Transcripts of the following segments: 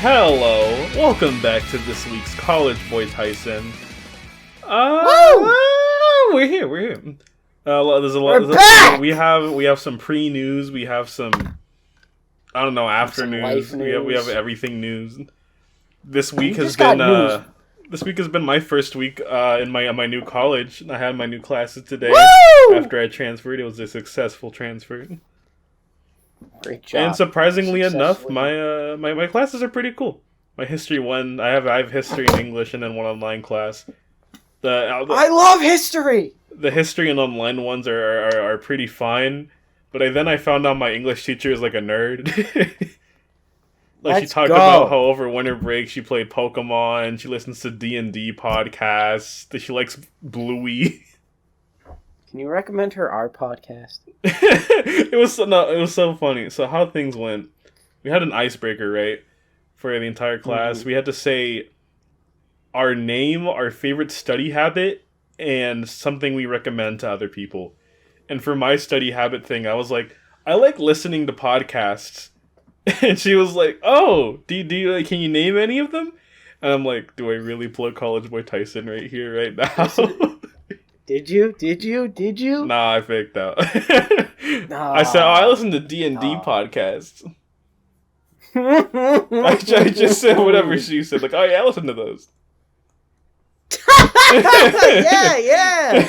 Hello, welcome back to this week's College Boy Taisen. We're here. There's a lot. We have some pre-news. We have some, I don't know, after news. We have everything news. This week has been my first week in my new college. I had my new classes today. Woo! After I transferred. It was a successful transfer. Great job. And surprisingly enough, my classes are pretty cool. My history one, I have history and English, and then one online class. I love history. The history and online ones are pretty fine, but I found out my English teacher is like a nerd. She talked about how over winter break she played Pokemon. She listens to D&D podcasts. That she likes Bluey. Can you recommend her our podcast? It was so funny. So how things went, we had an icebreaker, right, for the entire class. Mm-hmm. We had to say our name, our favorite study habit, and something we recommend to other people. And for my study habit thing, I was like, I like listening to podcasts. And she was like, oh, do you can you name any of them? And I'm like, do I really plug College Boy Taisen right here, right now? Did you? Nah, I faked out. I said, I listen to D&D podcasts. I just said whatever she said. Like, oh yeah, I listen to those. yeah.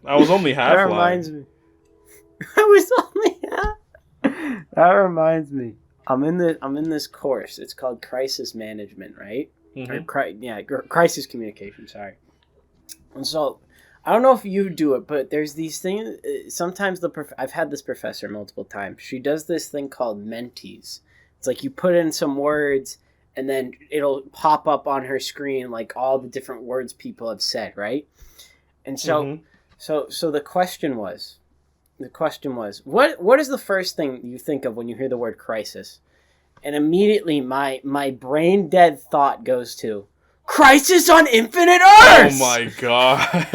I was only half That reminds me. That reminds me. I'm in this course. It's called Crisis Management, right? Mm-hmm. Crisis Communication. Sorry. And so, I don't know if you do it, but there's these things. Sometimes I've had this professor multiple times. She does this thing called mentees. It's like you put in some words, and then it'll pop up on her screen like all the different words people have said, right? And so, so the question was, what is the first thing you think of when you hear the word crisis? And immediately my brain dead thought goes to Crisis on Infinite Earths. Oh my god.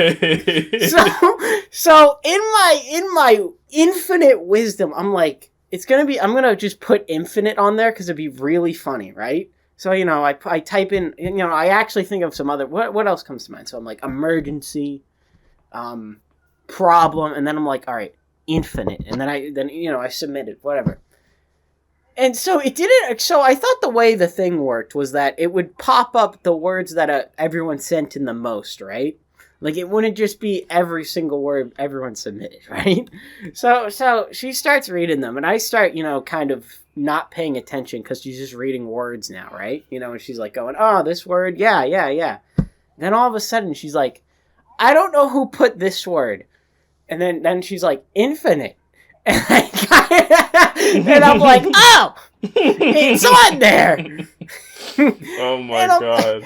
so in my infinite wisdom, I'm like, I'm gonna just put infinite on there because it'd be really funny, right? So, I type in, I actually think of some other, what else comes to mind? So I'm like, emergency, problem, and then I'm like, all right, infinite, and then I submitted, whatever. And so it didn't. So I thought the way the thing worked was that it would pop up the words that everyone sent in the most, right? Like it wouldn't just be every single word everyone submitted, right? So she starts reading them, and I start, kind of not paying attention because she's just reading words now, right? And she's like going, "Oh, this word, yeah." Then all of a sudden she's like, "I don't know who put this word," and then she's like, "Infinite." And I'm like, oh, it's on there. Oh my god.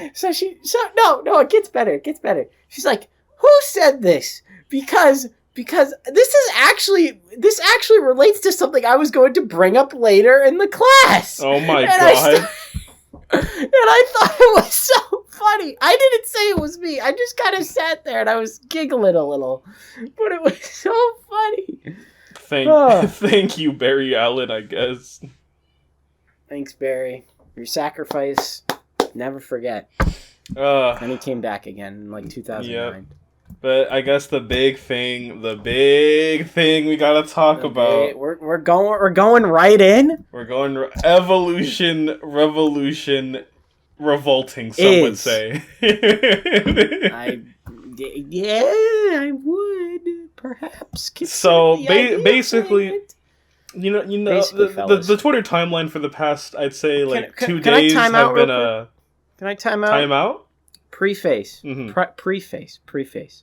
No, it gets better. She's like, who said this? Because this actually relates to something I was going to bring up later in the class. Oh my god. And I thought it was so funny. I didn't say it was me. I just kind of sat there and I was giggling a little. But it was so funny. Thank you, Barry Allen, I guess. Thanks, Barry. Your sacrifice, never forget. And he came back again in like 2009. Yep. But I guess the big thing we gotta talk about. We're going right in. We're going evolution, revolution, revolting. Some would say. I would. Perhaps. So basically, the Twitter timeline for the past, I'd say, 2 days have been a. Can I time out? Time out? Preface. Mm-hmm. Preface.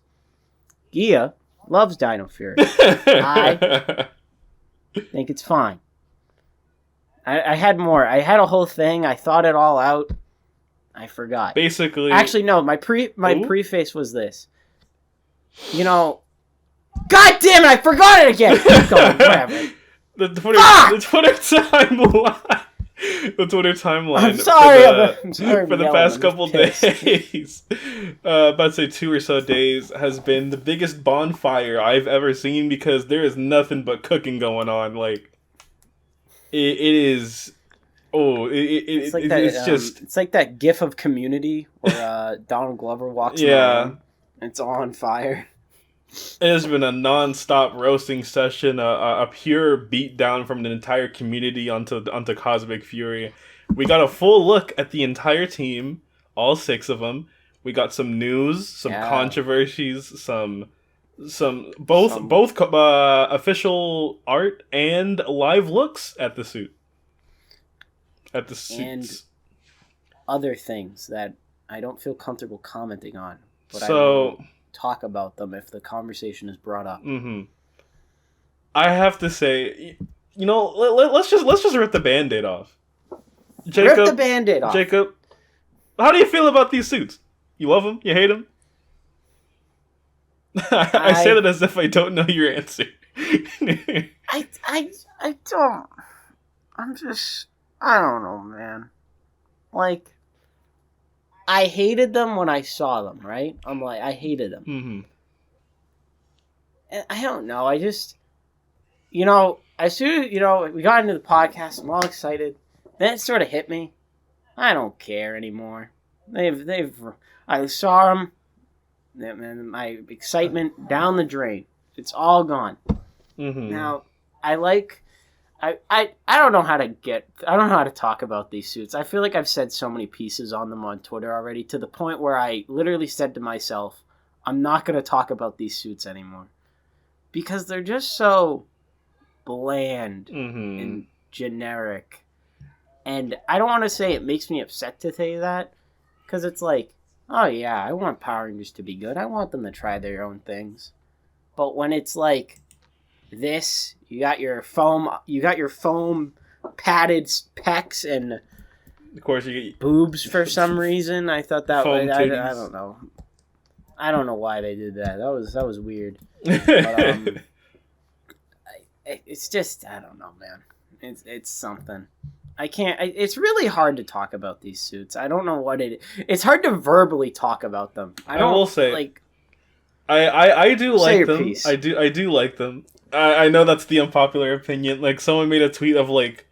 Ghia loves Dino Fury. I think it's fine. I had more. I had a whole thing. I thought it all out. I forgot. Basically. Actually, no. My preface was this. God damn it! I forgot it again. Keep going. Whatever. The Twitter timeline. The Twitter timeline. I'm sorry. For the past couple days, about to say 2 or so days, has been the biggest bonfire I've ever seen because there is nothing but cooking going on. Like, it is. Oh, It's like that. it's just It's like that GIF of Community where Donald Glover walks in the yeah. room. And it's all on fire. It has been a non-stop roasting session, a pure beatdown from the entire community onto Cosmic Fury. We got a full look at the entire team, all 6 of them. We got some news, some controversies, some both official art and live looks at the suit. At the suits. And other things that I don't feel comfortable commenting on, but I will talk about them if the conversation is brought up. Mm-hmm. I have to say, let's just rip the Band-Aid off. Jacob, rip the Band-Aid off. Jacob, how do you feel about these suits? You love them? You hate them? I say that as if I don't know your answer. I don't. I don't know, man. Like, I hated them when I saw them, right? I'm like, I hated them. Mm-hmm. And I don't know. I just, as soon as, we got into the podcast, I'm all excited. Then it sort of hit me. I don't care anymore. I saw them, and my excitement down the drain. It's all gone. Mm-hmm. Now, I don't know how to talk about these suits. I feel like I've said so many pieces on them on Twitter already, to the point where I literally said to myself, I'm not going to talk about these suits anymore. Because they're just so bland and generic. And I don't want to say it makes me upset to say that, because it's like, oh yeah, I want Power Rangers to be good. I want them to try their own things. But when it's like this, you got your foam padded pecs and of course you get boobs for some reason. I thought that was, I don't know. I don't know why they did that. That was weird. But, it's just, I don't know, man. It's something. I can't. It's really hard to talk about these suits. I don't know what it is. It's hard to verbally talk about them. I will say, like, I do like them. Piece. I do like them. I know that's the unpopular opinion. Like, someone made a tweet of like,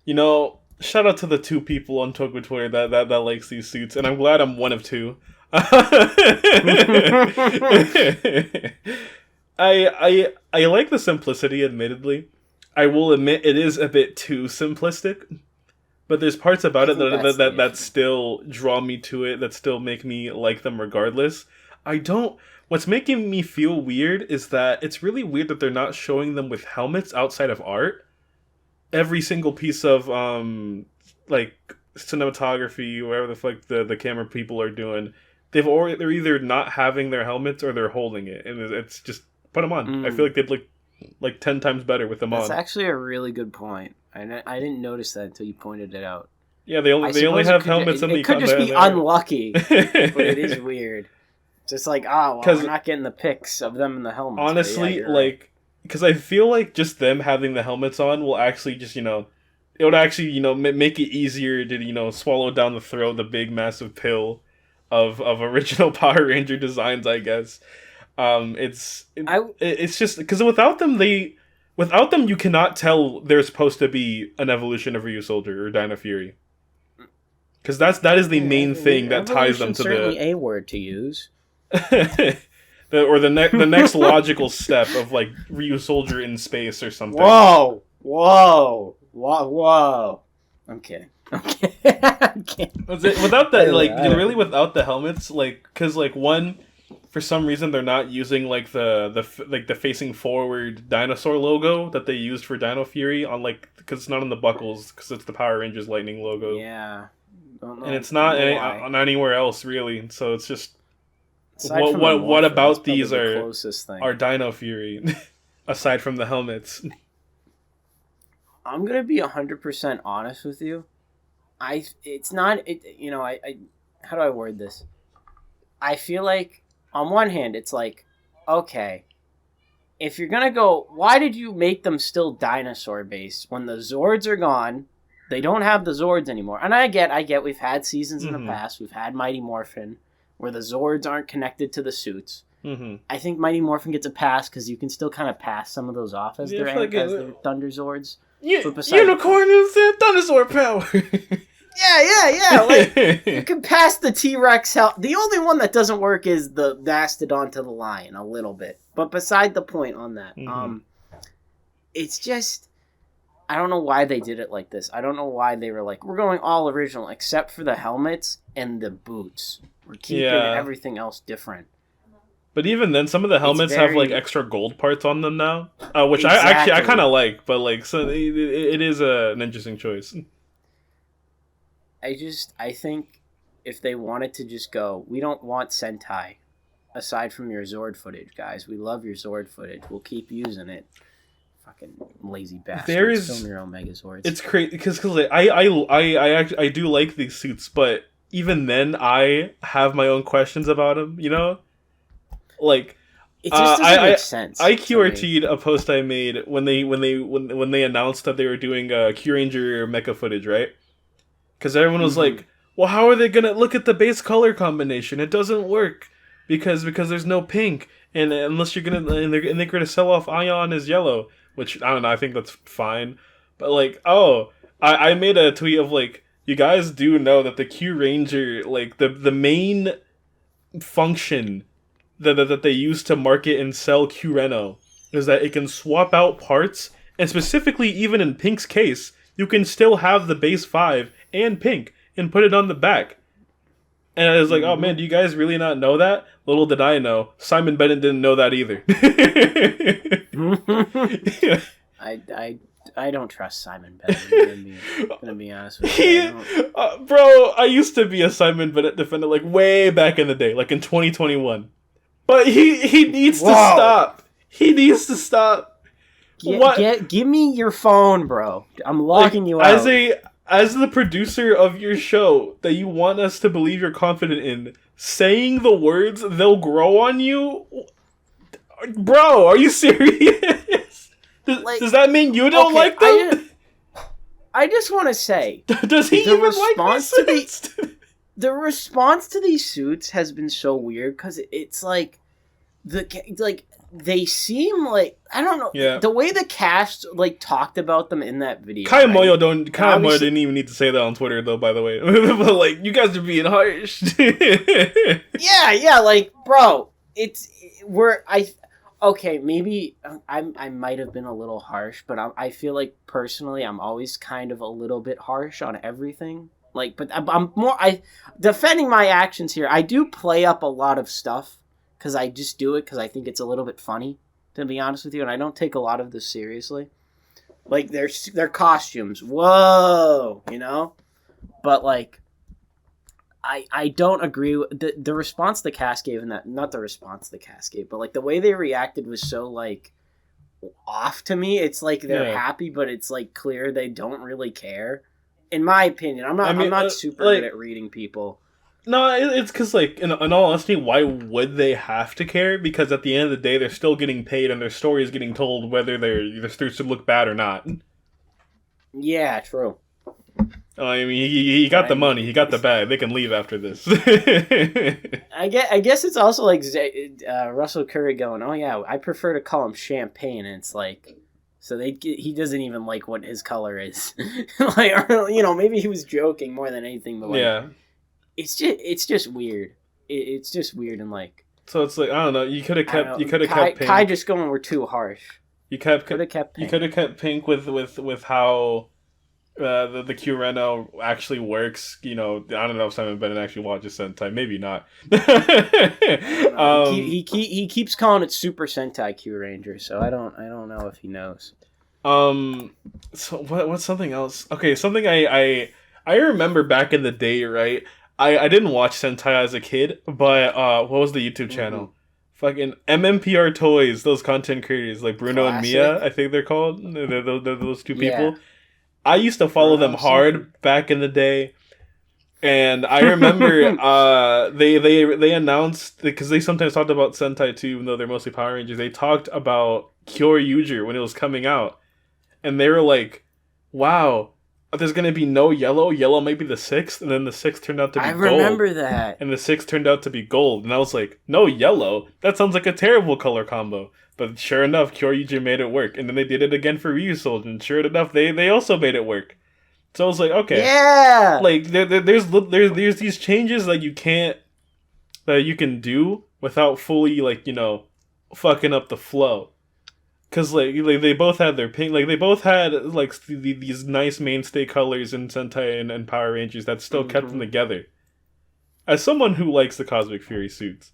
shout out to the 2 people on Twitter that likes these suits, and I'm glad I'm one of 2. I like the simplicity, admittedly. I will admit it is a bit too simplistic, but there's parts about it that still draw me to it, that still make me like them regardless. What's making me feel weird is that it's really weird that they're not showing them with helmets outside of art. Every single piece of like cinematography, whatever the fuck the camera people are doing, they're either not having their helmets or they're holding it, and it's just put them on. I feel like they'd look like 10 times better with them on. That's actually a really good point. I didn't notice that until you pointed it out. Yeah, they only have helmets in the. It could just be unlucky, but it is weird. Just like, we're not getting the pics of them in the helmets. Honestly, because I feel like just them having the helmets on will actually just, it would actually, make it easier to, swallow down the throat the big massive pill of original Power Ranger designs, I guess. It's just because without them you cannot tell they're supposed to be an evolution of Ryu Soldier or Dino Fury. Because that is the main thing that ties them to certainly a word to use. the next logical step of like Ryu Soldier in space or something. Whoa! I'm kidding. Without that, really without the helmets, because one, for some reason they're not using like the facing forward dinosaur logo that they used for Dino Fury on because it's not on the buckles because it's the Power Rangers Lightning logo. Yeah. And it's not on anywhere else really, so it's just what about these are Dino Fury aside from the helmets? I'm gonna be 100% honest with you. How do I word this? I feel like on one hand it's like, okay, if you're gonna go, why did you make them still dinosaur based when the Zords are gone? They don't have the Zords anymore. And I get we've had seasons in the past. We've had Mighty Morphin where the Zords aren't connected to the suits. Mm-hmm. I think Mighty Morphin gets a pass because you can still kind of pass some of those off as their Thunder Zords. Unicorn is dinosaur power. Yeah. Like, you can pass the T-Rex the only one that doesn't work is the Mastodon to the lion a little bit. But beside the point on that, it's just, I don't know why they did it like this. I don't know why they were like, we're going all original except for the helmets and the boots. We're keeping everything else different. But even then, some of the helmets have like extra gold parts on them now, which I kind of like. But like, so it is an interesting choice. I think if they wanted to just go, we don't want Sentai, aside from your Zord footage, guys. We love your Zord footage. We'll keep using it. Fucking lazy bastards. Film your own Megazords. It's crazy because like, I do like these suits, but even then, I have my own questions about them. You know. Like, it just doesn't make sense. I QRT'd a post I made when they announced that they were doing Q Ranger mecha footage, right? Because everyone was like, "Well, how are they gonna look at the base color combination? It doesn't work because there's no pink, and unless you're gonna and they're gonna sell off Ion as yellow, which I don't know. I think that's fine, but like, I made a tweet of like, you guys do know that the Q Ranger, like the main function that they use to market and sell Q-Reno is that it can swap out parts, and specifically even in Pink's case, you can still have the base 5 and Pink and put it on the back. And I was like, oh man, do you guys really not know that? Little did I know, Simon Bennett didn't know that either. I don't trust Simon Bennett. I'm gonna be honest with you. Bro, I used to be a Simon Bennett defender like way back in the day, like in 2021. But he needs to stop. He needs to stop. Give me your phone, bro. I'm logging you out. As the producer of your show that you want us to believe you're confident in, saying the words "they'll grow on you," bro, are you serious? Does that mean you don't like them? I just want to say, does he even like these? The response to these suits has been so weird because it's like they seem like, I don't know, the way the cast like talked about them in that video. Kai Moyo didn't even need to say that on Twitter though, by the way. But like, you guys are being harsh. yeah, like, bro, maybe I might have been a little harsh, but I feel like personally I'm always kind of a little bit harsh on everything. Like, but I'm defending my actions here. I do play up a lot of stuff because I just do it because I think it's a little bit funny, to be honest with you, and I don't take a lot of this seriously. Like, their costumes, whoa, you know? But, like, I don't agree with the response the cast gave in that, not the response the cast gave, but, like, the way they reacted was so, like, off to me. It's like they're happy, but it's, like, clear they don't really care. In my opinion, I'm not super good at reading people. No, it's because, like, in all honesty, why would they have to care? Because at the end of the day, they're still getting paid, and their story is getting told whether their suits look bad or not. Yeah, true. I mean, he got the money, he got the bag. They can leave after this. I guess it's also like Russell Curry going, "Oh yeah, I prefer to call him Champagne," and it's like. So he doesn't even like what his color is, like, or, you know, maybe he was joking more than anything, but like, it's just weird. It's just weird and like. So it's like, I don't know. You could have kept Pink. Kai just going, we're too harsh. You could have kept Pink. You could have kept Pink with how the Q-Reno actually works. You know, I don't know if Simon Bennett actually watches Sentai. Maybe not. He keeps calling it Super Sentai Q Ranger, so I don't know if he knows. So what's something else? Okay, something I remember back in the day, right? I didn't watch Sentai as a kid, but what was the YouTube channel? Fucking MMPR Toys, those content creators like Bruno and Mia, I think they're called. They're those two people. Yeah. I used to follow them hard back in the day, and I remember they announced, because they sometimes talked about Sentai too, even though they're mostly Power Rangers. They talked about Kyoryuger when it was coming out, and they were like, "Wow, there's gonna be no yellow. Yellow might be the 6th, and then the 6th turned out to be gold. I remember that. And the 6th turned out to be gold, and I was like, no yellow? That sounds like a terrible color combo. But sure enough, Kyoryuji made it work, and then they did it again for Ryusoul, and sure enough, they also made it work. So I was like, okay, yeah, like there's these changes that you can do without fully fucking up the flow. Cause like they both had their pink, like they both had like these nice mainstay colors in Sentai and Power Rangers that still kept them together. As someone who likes the Cosmic Fury suits,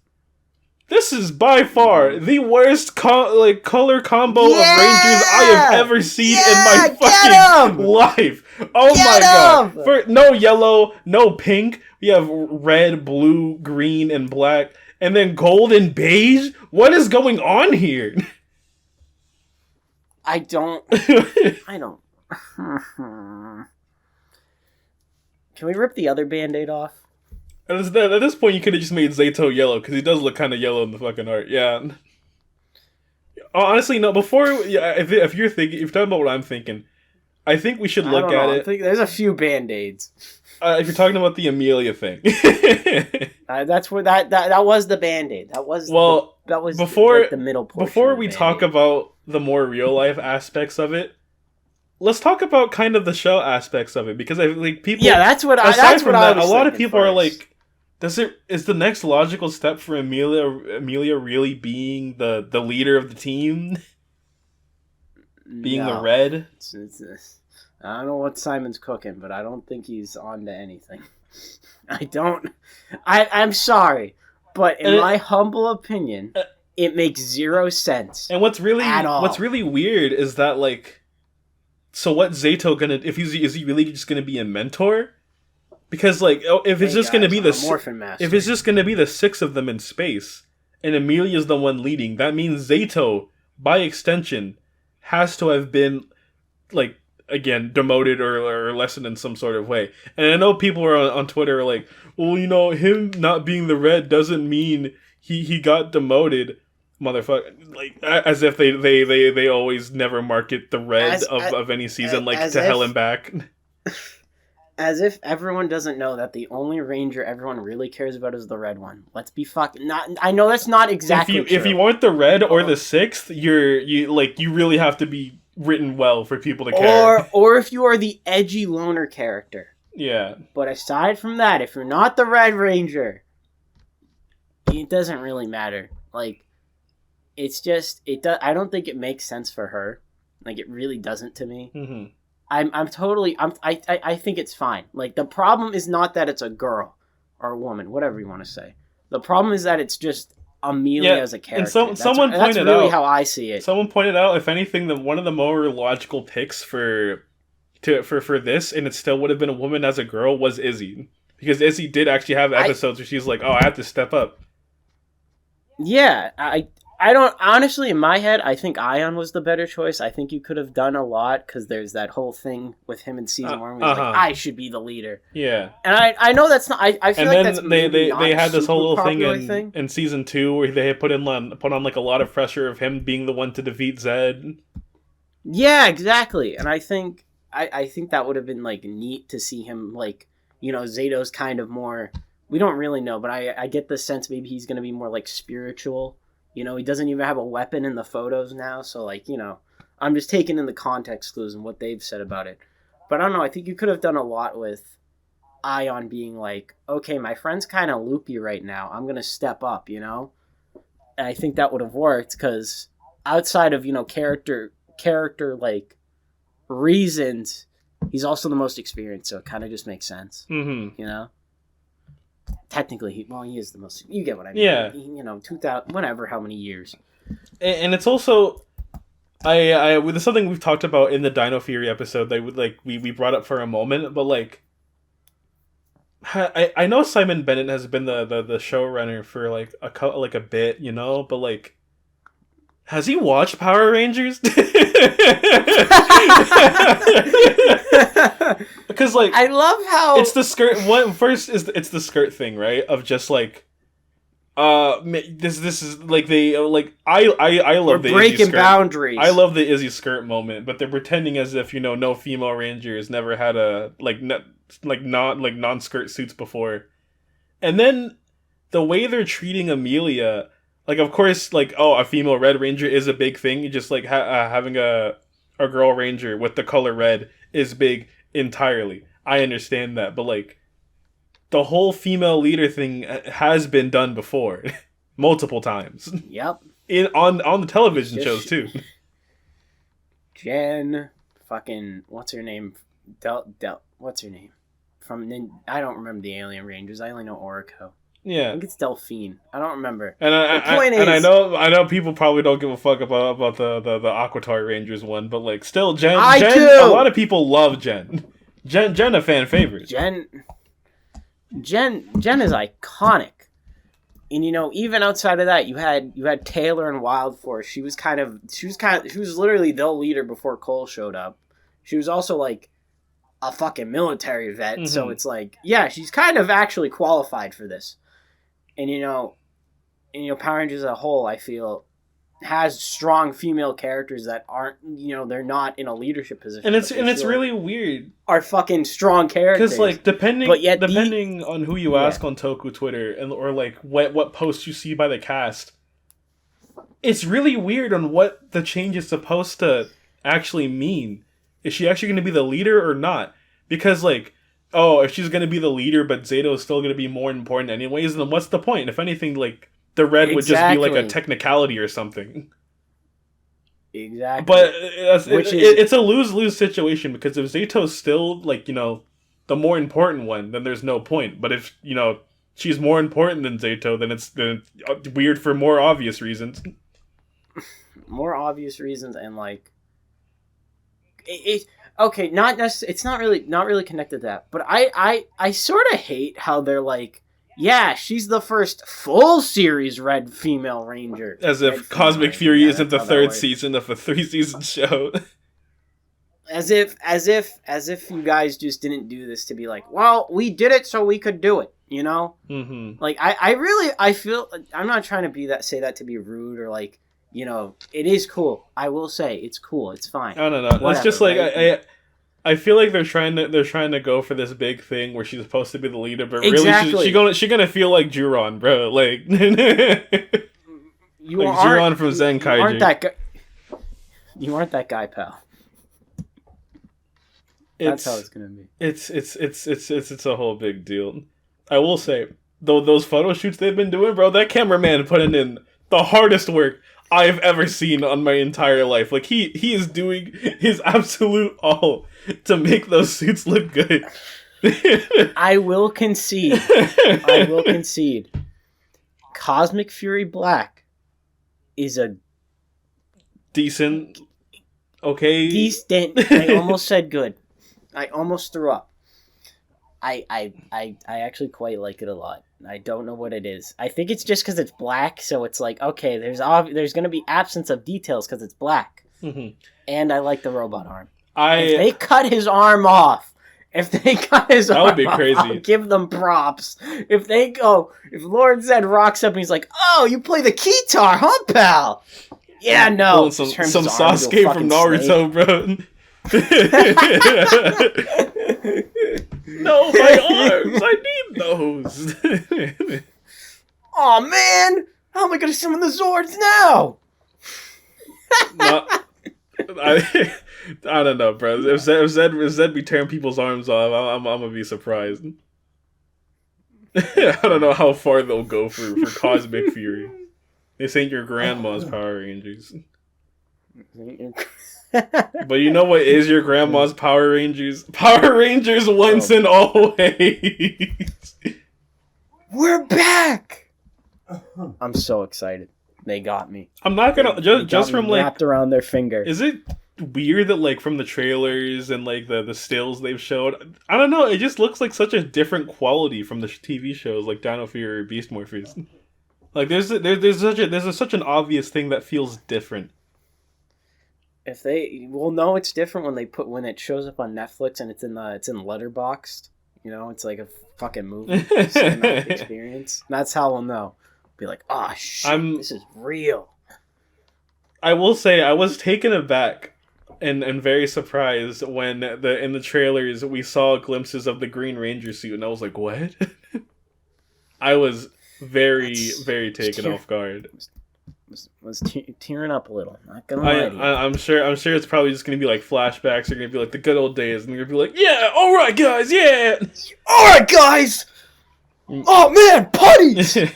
this is by far the worst color combo of Rangers I have ever seen in my fucking life. Oh my god! For no yellow, no pink. We have red, blue, green, and black, and then gold and beige. What is going on here? I don't. Can we rip the other Band-Aid off? At this point, you could have just made Zato yellow, because he does look kind of yellow in the fucking art. Yeah. Honestly, no. Before, if you're talking about what I'm thinking, I think we should look at it. I think there's a few Band-Aids. If you're talking about the Amelia thing, that's where that was the Band-Aid. That was before the middle portion. Before we talk about the more real life aspects of it, let's talk about kind of the show aspects of it, because I think people. Yeah, that's what. A lot of people are like, is the next logical step for Amelia really being the leader of the team? Being the red? I don't know what Simon's cooking, but I don't think he's on to anything. I'm sorry, but in my humble opinion, it makes zero sense. And what's really weird is that, like, so what's Zato gonna, is he really just gonna be a mentor? Because, like, if it's just gonna be the 6 of them in space, and Amelia's the one leading, that means Zato, by extension, has to have been, like, again, demoted or lessened in some sort of way. And I know people are on Twitter are like, well, him not being the red doesn't mean he got demoted, motherfucker. Like, as if they always never market the red of any season, like, to hell and back. As if everyone doesn't know that the only Ranger everyone really cares about is the red one. Let's be fucking not. I know that's not exactly true. If you want the red or the 6th, you really have to be written well for people to care. Or if you are the edgy loner character. Yeah. But aside from that, if you're not the Red Ranger, it doesn't really matter. Like, it's just I don't think it makes sense for her. Like, it really doesn't to me. Mm-hmm. I think it's fine. Like, the problem is not that it's a girl or a woman, whatever you want to say. The problem is that it's just Amelia as a character. And someone pointed out, that's really how I see it. Someone pointed out, if anything, one of the more logical picks for this, and it still would have been a woman as a girl, was Izzy, because Izzy did actually have episodes where she's like, "Oh, I have to step up." Yeah, I don't, honestly, in my head, I think Ion was the better choice. I think you could have done a lot, because there's that whole thing with him in season 1 where he's like, I should be the leader. Yeah. And I know that's not, I feel like that's they had this whole little thing in season 2 where they had put on like a lot of pressure of him being the one to defeat Zed. Yeah, exactly. And I think that would have been, like, neat to see him, like, Zato's kind of more, we don't really know, but I get the sense maybe he's going to be more, like, spiritual. He doesn't even have a weapon in the photos now, so, like, I'm just taking in the context clues and what they've said about it. But I don't know, I think you could have done a lot with Ion being like, okay, my friend's kind of loopy right now, I'm going to step up, And I think that would have worked, because outside of, character, like, reasons, he's also the most experienced, so it kind of just makes sense, Technically, he is the most. You get what I mean? Yeah. 2000, whatever, how many years. And it's also, there's something we've talked about in the Dino Fury episode that we brought up for a moment, but, like, I know Simon Bennett has been the showrunner for, like, a bit, but, like, has he watched Power Rangers? Because, like, I love how it's the skirt. It's the skirt thing, right? Of just, like, This is like they like I love We're the breaking Izzy skirt. boundaries. I love the Izzy skirt moment, but they're pretending as if no female rangers never had a non skirt suits before, and then the way they're treating Amelia, like of course a female Red Ranger is a big thing, just like having a girl Ranger with the color red is big entirely. I understand that, but like. The whole female leader thing has been done before, multiple times. Yep. On the television shows too. Jen, fucking what's her name? What's her name? I don't remember the Alien Rangers. I only know Orico. Yeah, I think it's Delphine. I don't remember. And I know people probably don't give a fuck about the Aquatar Rangers one, but like still Jen. A lot of people love Jen. Jen a fan favorite. Jen is iconic, and even outside of that, you had Taylor and Wild Force. She was literally the leader before Cole showed up. She was also like a fucking military vet, mm-hmm. So it's like, yeah, she's kind of actually qualified for this. And Power Rangers as a whole, I feel, has strong female characters that aren't, they're not in a leadership position. And it's really weird. Are fucking strong characters. Because like depending on who you ask on Toku Twitter or like what posts you see by the cast, it's really weird on what the change is supposed to actually mean. Is she actually going to be the leader or not? Because like, if she's going to be the leader, but Zato is still going to be more important anyways, then what's the point? If anything, like. The red would just be like a technicality or something. Exactly. But it's a lose-lose situation, because if Zato's still, like, the more important one, then there's no point. But if, she's more important than Zato, then it's weird for more obvious reasons. More obvious reasons, and like... Okay, it's not really connected to that. But I sort of hate how they're like, yeah, she's the first full series Red female Ranger. As if Cosmic Fury isn't the third season of a 3-season show. As if you guys just didn't do this to be like, well, we did it so we could do it, Mm-hmm. Like I feel, I'm not trying to say that to be rude or like, it is cool. I will say it's cool. It's fine. No. Whatever, it's just like right? I feel like they're trying to go for this big thing where she's supposed to be the leader, but really she's gonna feel like Juron, bro. Like Juron from Zenkaiju. You aren't that guy, pal. That's how it's gonna be. It's a whole big deal. I will say, though, those photo shoots they've been doing, bro, that cameraman putting in the hardest work I've ever seen on my entire life. Like he is doing his absolute all to make those suits look good. I will concede. Cosmic Fury Black is a decent, okay. Decent. I almost said good. I almost threw up. I actually quite like it a lot. I don't know what it is. I think it's just because it's black, so it's like, okay, there's going to be absence of details because it's black. Mm-hmm. And I like the robot arm. If they cut his arm off, that would be crazy. I'll give them props. If Lord Zed rocks up and he's like, oh, you play the guitar, huh, pal? Yeah, no. Some Sasuke from Naruto, bro. No, my arms! I need those! Aw, man! How am I gonna summon the Zords now? I don't know, bro. If Zed be tearing people's arms off, I'm gonna be surprised. I don't know how far they'll go for Cosmic Fury. This ain't your grandma's Power Rangers. But you know what is your grandma's Power Rangers? Power Rangers once and always. We're back. I'm so excited. They got me. I'm not gonna just from like wrapped around their finger. Is it weird that like from the trailers and like the stills they've showed? I don't know. It just looks like such a different quality from the TV shows like Dino Fury or Beast Morphers. Like there's such an obvious thing that feels different. If they no, it's different when it shows up on Netflix and it's in Letterboxd. It's like a fucking movie cinematic experience. That's how we'll know. Be like, oh shit, this is real. I will say I was taken aback and very surprised when in the trailers we saw glimpses of the Green Ranger suit, and I was like, what? I was very taken off guard. Was tearing up a little. Not gonna lie to you. I'm sure it's probably just gonna be like flashbacks. They're gonna be like the good old days, and they're gonna be like, yeah, all right, guys, yeah, all right, guys. Oh man, putties.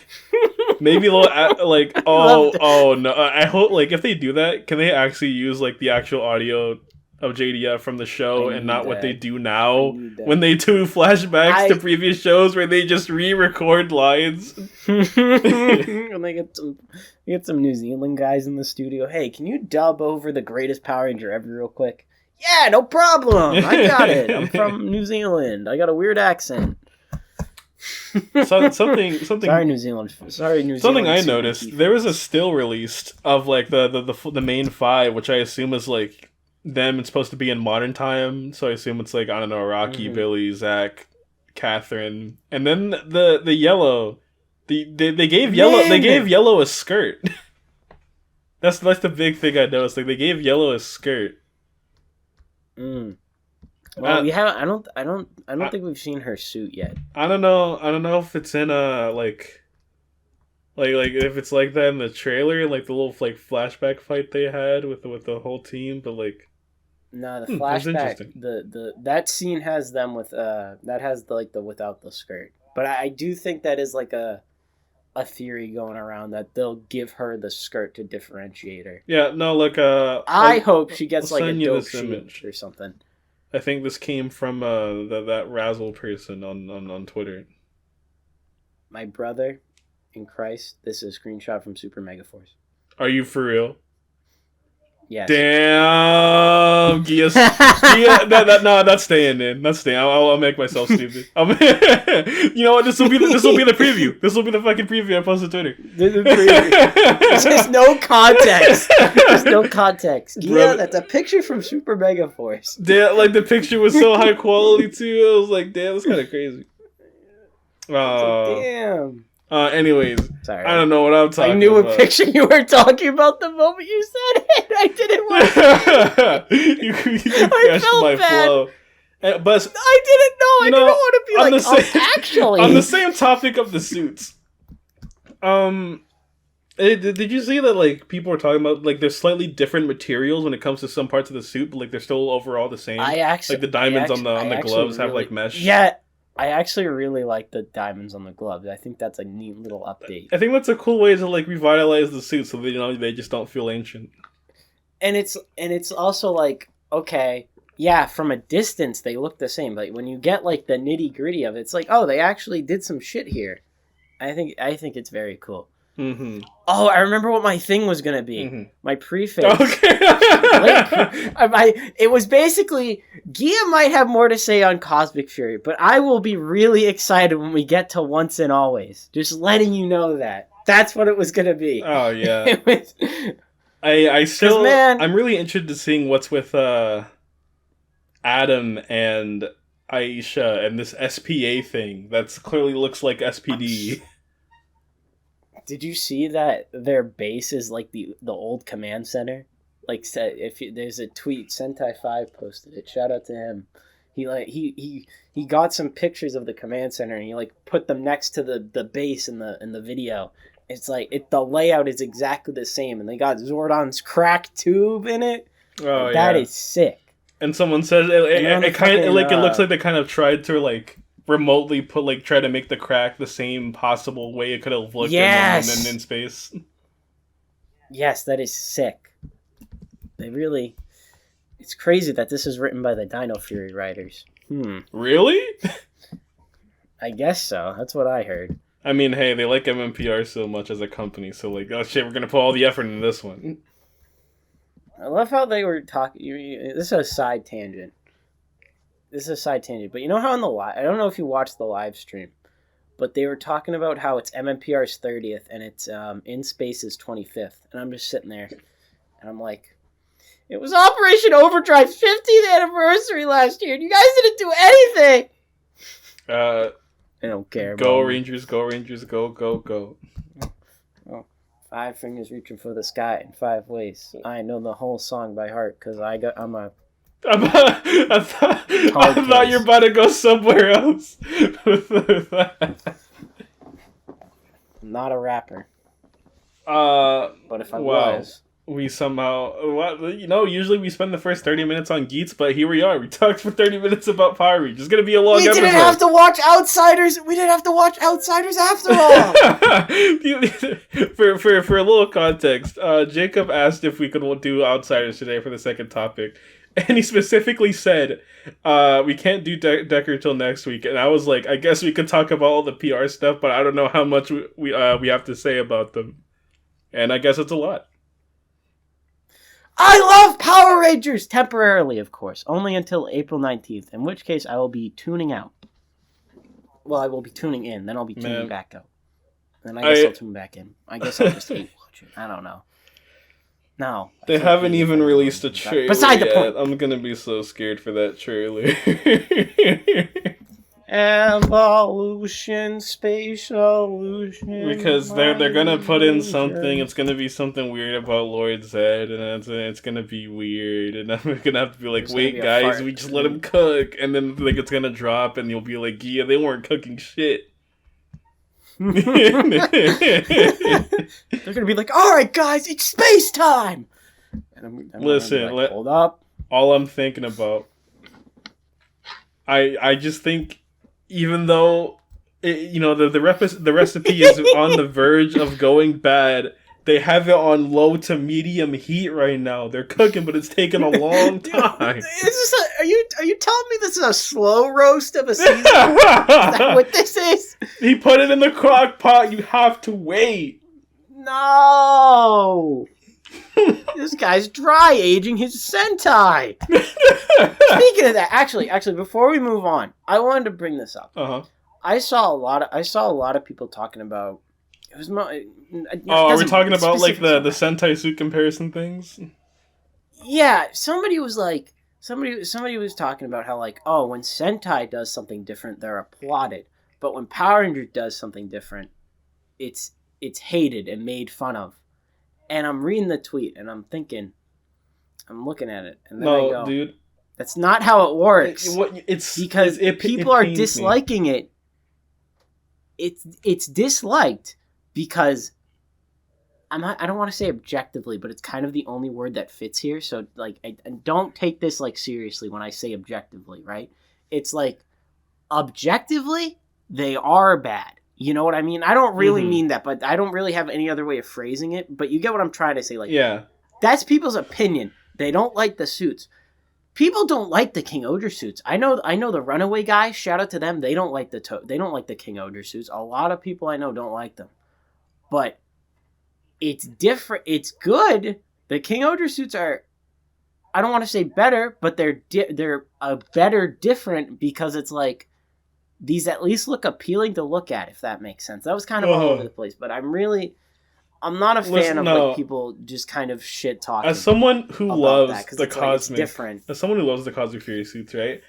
Maybe they'll like oh no. I hope like if they do that, can they actually use like the actual audio of JDF from the show and not what they do now when they do flashbacks to previous shows where they just re-record lines. And they get some New Zealand guys in the studio. Hey, can you dub over the greatest Power Ranger ever real quick? Yeah, no problem. I got it. I'm from New Zealand. I got a weird accent. Something. Sorry, New Zealand. Something I noticed. There was a still released of like the main five, which I assume is like them. It's supposed to be in modern time, so I assume it's like I don't know, Rocky, Billy, Zach, Catherine, and then the yellow. They gave yellow a skirt. That's the big thing I noticed. Like they gave yellow a skirt. Well, we have. I don't think we've seen her suit yet. I don't know if it's in like if it's like that in the trailer, like the little like flashback fight they had with the whole team, but like. No, the flashback. That scene has them with that has the without the skirt. But I do think that is like a theory going around that they'll give her the skirt to differentiate her. Yeah, no, like I hope she gets like a dope image or something. I think this came from that Razzle person on Twitter. My brother in Christ, this is a screenshot from Super Megaforce. Are you for real? Yes. Damn, Ghia. No, that's staying in. That's staying. I'll make myself stupid. You know what? This will be the preview. This will be the fucking preview I post on Twitter. There's no context. There's no context. Ghia, that's a picture from Super Megaforce. Damn, like the picture was so high quality too. I was like, damn, that's kind of crazy. Damn. Anyways, sorry. I don't know what I'm talking about. I knew what picture you were talking about the moment you said it. I didn't want to. you crashed my bad. flow. But I didn't know. I didn't want to be like, actually. On the same topic of the suits. Did you see that like people were talking about like there's slightly different materials when it comes to some parts of the suit, but like they're still overall the same? Like the diamonds on the gloves have like mesh. Yeah. I actually really like the diamonds on the gloves. I think that's a neat little update. I think that's a cool way to like revitalize the suit so they just don't feel ancient. And it's also like, okay, yeah, from a distance they look the same, but when you get like the nitty-gritty of it, it's like, oh, they actually did some shit here. I think it's very cool. Mm-hmm. Oh, I remember what my thing was gonna be. Mm-hmm. My preface. Okay. It was basically Ghia might have more to say on Cosmic Fury, but I will be really excited when we get to Once and Always. Just letting you know that. That's what it was gonna be. Oh yeah. I'm really interested in seeing what's with Adam and Aisha and this SPA thing. That's clearly looks like SPD. Did you see that their base is like the old command center? Like, there's a tweet, Sentai5 posted it. Shout out to him. He got some pictures of the command center and he like put them next to the base in the video. It's like the layout is exactly the same, and they got Zordon's crack tube in it. Oh, that is sick. And someone says it kind of like it looks like they kind of tried to like remotely try to make the crack the same possible way it could have looked in space. Yes, that is sick. It's crazy that this is written by the Dino Fury writers. Really? I guess so. That's what I heard. I mean, hey, they like MMPR so much as a company, so like, oh shit, we're gonna put all the effort into this one. I love how they were talking. This is a side tangent. But you know how on the live, I don't know if you watched the live stream, but they were talking about how it's MMPR's 30th and it's In Space's 25th, and I'm just sitting there, and I'm like, it was Operation Overdrive's 50th anniversary last year, and you guys didn't do anything. I don't care. Go Rangers, go Rangers, go, go, go. 5 fingers reaching for the sky in 5 ways. I know the whole song by heart because I'm a I thought you were about to go somewhere else. I'm not a rapper. But if I was, we somehow, usually we spend the first 30 minutes on Geats, but here we are. We talked for 30 minutes about PIERO. It's gonna be a long episode. We didn't have to watch Outsiders. We didn't have to watch Outsiders after all. for a little context, Jacob asked if we could do Outsiders today for the second topic. And he specifically said, we can't do Decker till next week. And I was like, I guess we could talk about all the PR stuff, but I don't know how much we have to say about them. And I guess it's a lot. I love Power Rangers! Temporarily, of course. Only until April 19th, in which case I will be tuning out. Well, I will be tuning in, then I'll be tuning back out. Then I guess I'll tune back in. I guess I'll just hate watching. I don't know. No. They haven't even released a trailer Beside yet. the point. I'm gonna be so scared for that trailer. Evolution, spatial-lution. Because they're gonna put in something. It's gonna be something weird about Lord Zed, and it's gonna be weird. And I'm gonna have to be like, wait, guys, we just let him cook, and then like it's gonna drop, and you'll be like, yeah, they weren't cooking shit. They're gonna be like, all right, guys, it's space time. And Listen, like, hold up. All I'm thinking about, I just think, even though the recipe is on the verge of going bad, they have it on low to medium heat right now. They're cooking, but it's taking a long time. Are you telling me this is a slow roast of a season? Is that what this is? He put it in the crock pot. You have to wait. No. This guy's dry aging his Sentai. Speaking of that, actually, before we move on, I wanted to bring this up. I saw a lot of people talking about. It was are we talking about like the Sentai suit comparison things? Yeah, somebody was talking about how like, oh, when Sentai does something different, they're applauded, but when Power Rangers does something different, it's hated and made fun of. And I'm reading the tweet and I'm thinking, I'm looking at it, and then I go, dude, that's not how it works. It's because people are disliking it. It's disliked because I don't want to say objectively, but it's kind of the only word that fits here. So like, I don't take this like seriously when I say objectively, right? It's like objectively they are bad. You know what I mean? I don't really mean that, but I don't really have any other way of phrasing it. But you get what I'm trying to say. Like, yeah, that's people's opinion. They don't like the suits. People don't like the King Odor suits. I know the Runaway guys. Shout out to them. They don't like the King Odor suits. A lot of people I know don't like them. But it's different. It's good. The King Odor suits are, I don't want to say better, but they're a better different because it's like, these at least look appealing to look at, if that makes sense. That was kind of all over the place, but I'm not a fan of like people just kind of shit talking. As someone who loves the Cosmic, as someone who loves the Cosmic Fury suits, right?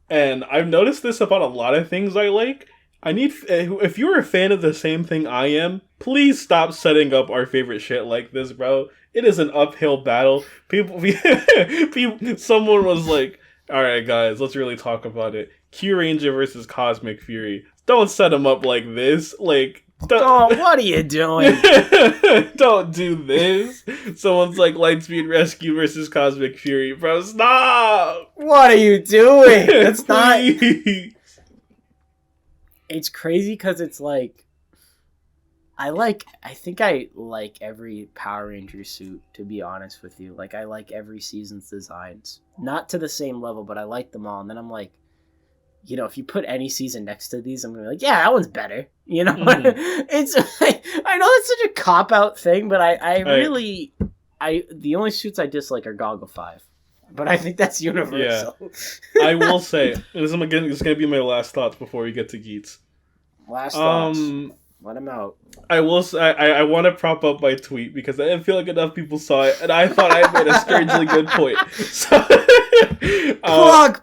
And I've noticed this about a lot of things I like. If you're a fan of the same thing I am, please stop setting up our favorite shit like this, bro. It is an uphill battle. Someone was like, all right, guys, let's really talk about it. Q Ranger versus Cosmic Fury. Don't set them up like this. Like, what are you doing? Don't do this. Someone's like Lightspeed Rescue versus Cosmic Fury. Bro, stop! What are you doing? That's not... It's crazy because it's like... I think I like every Power Ranger suit, to be honest with you. Like, I like every season's designs. Not to the same level, but I like them all. And then I'm like, you know, if you put any season next to these, I'm going to be like, yeah, that one's better. You know? It's I know it's such a cop-out thing, but I really... the only suits I dislike are Goggle 5. But I think that's universal. Yeah. I will say, this is going to be my last thoughts before we get to Geats. Last thoughts. Let him out. I will. I want to prop up my tweet because I didn't feel like enough people saw it, and I thought I made a strangely good point. So,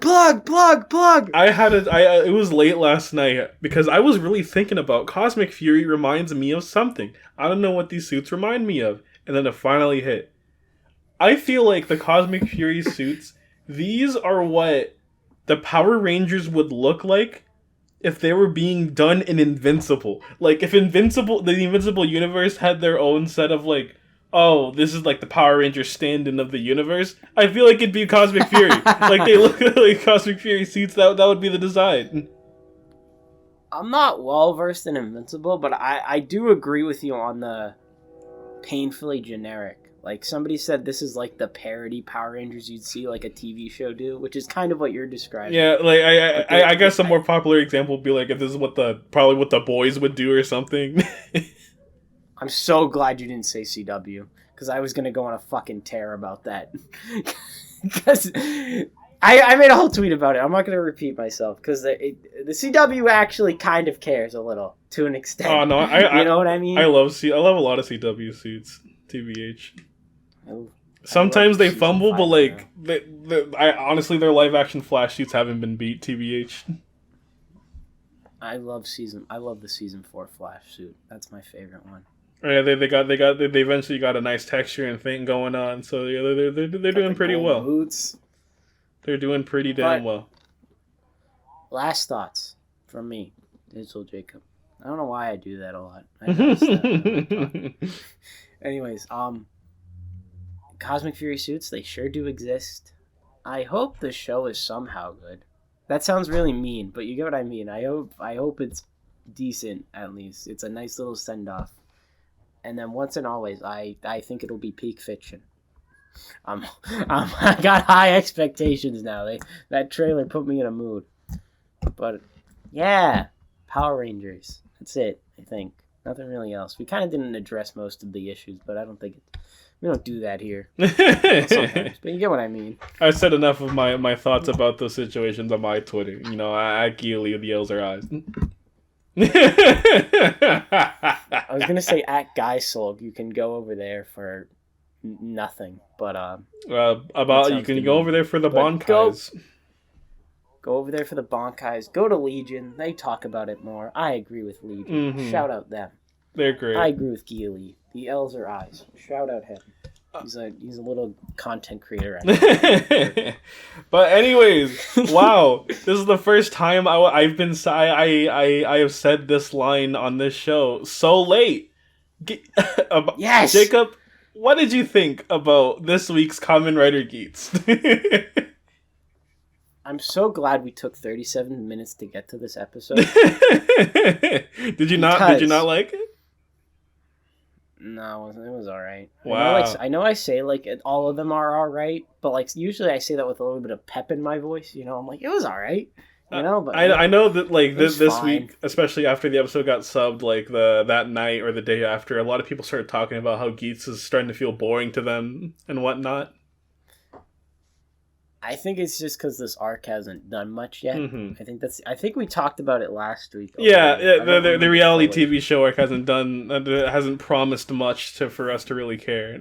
plug. I had it was late last night because I was really thinking about Cosmic Fury reminds me of something. I don't know what these suits remind me of, and then it finally hit. I feel like the Cosmic Fury suits. These are what the Power Rangers would look like if they were being done in Invincible. Like, if the Invincible universe had their own set of, like, oh, this is, like, the Power Ranger stand-in of the universe, I feel like it'd be Cosmic Fury. Like, they look like Cosmic Fury suits, that would be the design. I'm not well-versed in Invincible, but I do agree with you on the painfully generic. Like, somebody said this is like the parody Power Rangers you'd see like a TV show do, which is kind of what you're describing. Yeah, like I guess a more popular example would be like if this is probably what the boys would do or something. I'm so glad you didn't say CW, because I was gonna go on a fucking tear about that. Because I made a whole tweet about it. I'm not gonna repeat myself because the CW actually kind of cares a little to an extent. Oh no, you know what I mean? I love a lot of CW suits. TBH. Sometimes they fumble, but like, honestly, their live action Flash suits haven't been beat. TBH. I love the season 4 Flash suit. That's my favorite one. Oh, yeah, they eventually got a nice texture and thing going on. So yeah, they're doing pretty well. Boots. They're doing pretty damn well. Last thoughts from me, Digital Jacob. I don't know why I do that a lot. I noticed that. Anyways, Cosmic Fury suits, they sure do exist. I hope the show is somehow good. That sounds really mean, but you get what I mean. I hope it's decent, at least. It's a nice little send-off. And then once and always, I think it'll be peak fiction. I got high expectations now. That trailer put me in a mood. But, yeah, Power Rangers. That's it, I think. Nothing really else. We kind of didn't address most of the issues, but I don't think we don't do that here. Sometimes, but you get what I mean. I said enough of my thoughts about those situations on my Twitter. You know, at Ghially, the L's are eyes. I was gonna say at Guysolg, you can go over there for nothing, but you can go over there for the Bonkais. Go over there for the Bonkais. Go to Legion. They talk about it more. I agree with Legion. Mm-hmm. Shout out them. They're great. I agree with Ghially. The L's are eyes. Shout out him. He's a little content creator. But anyways, wow, this is the first time I have said this line on this show so late. Yes, Jacob, what did you think about this week's Kamen Rider Geats? I'm so glad we took 37 minutes to get to this episode. Did you not like it? No, it was all right. Wow. I know I say like all of them are all right, but like usually I say that with a little bit of pep in my voice. You know, I'm like, it was all right. You know, but I know that like this week, especially after the episode got subbed, like that night or the day after, a lot of people started talking about how Geats is starting to feel boring to them and whatnot. I think it's just because this arc hasn't done much yet. Mm-hmm. I think we talked about it last week. Yeah, the reality TV show arc hasn't promised much for us to really care.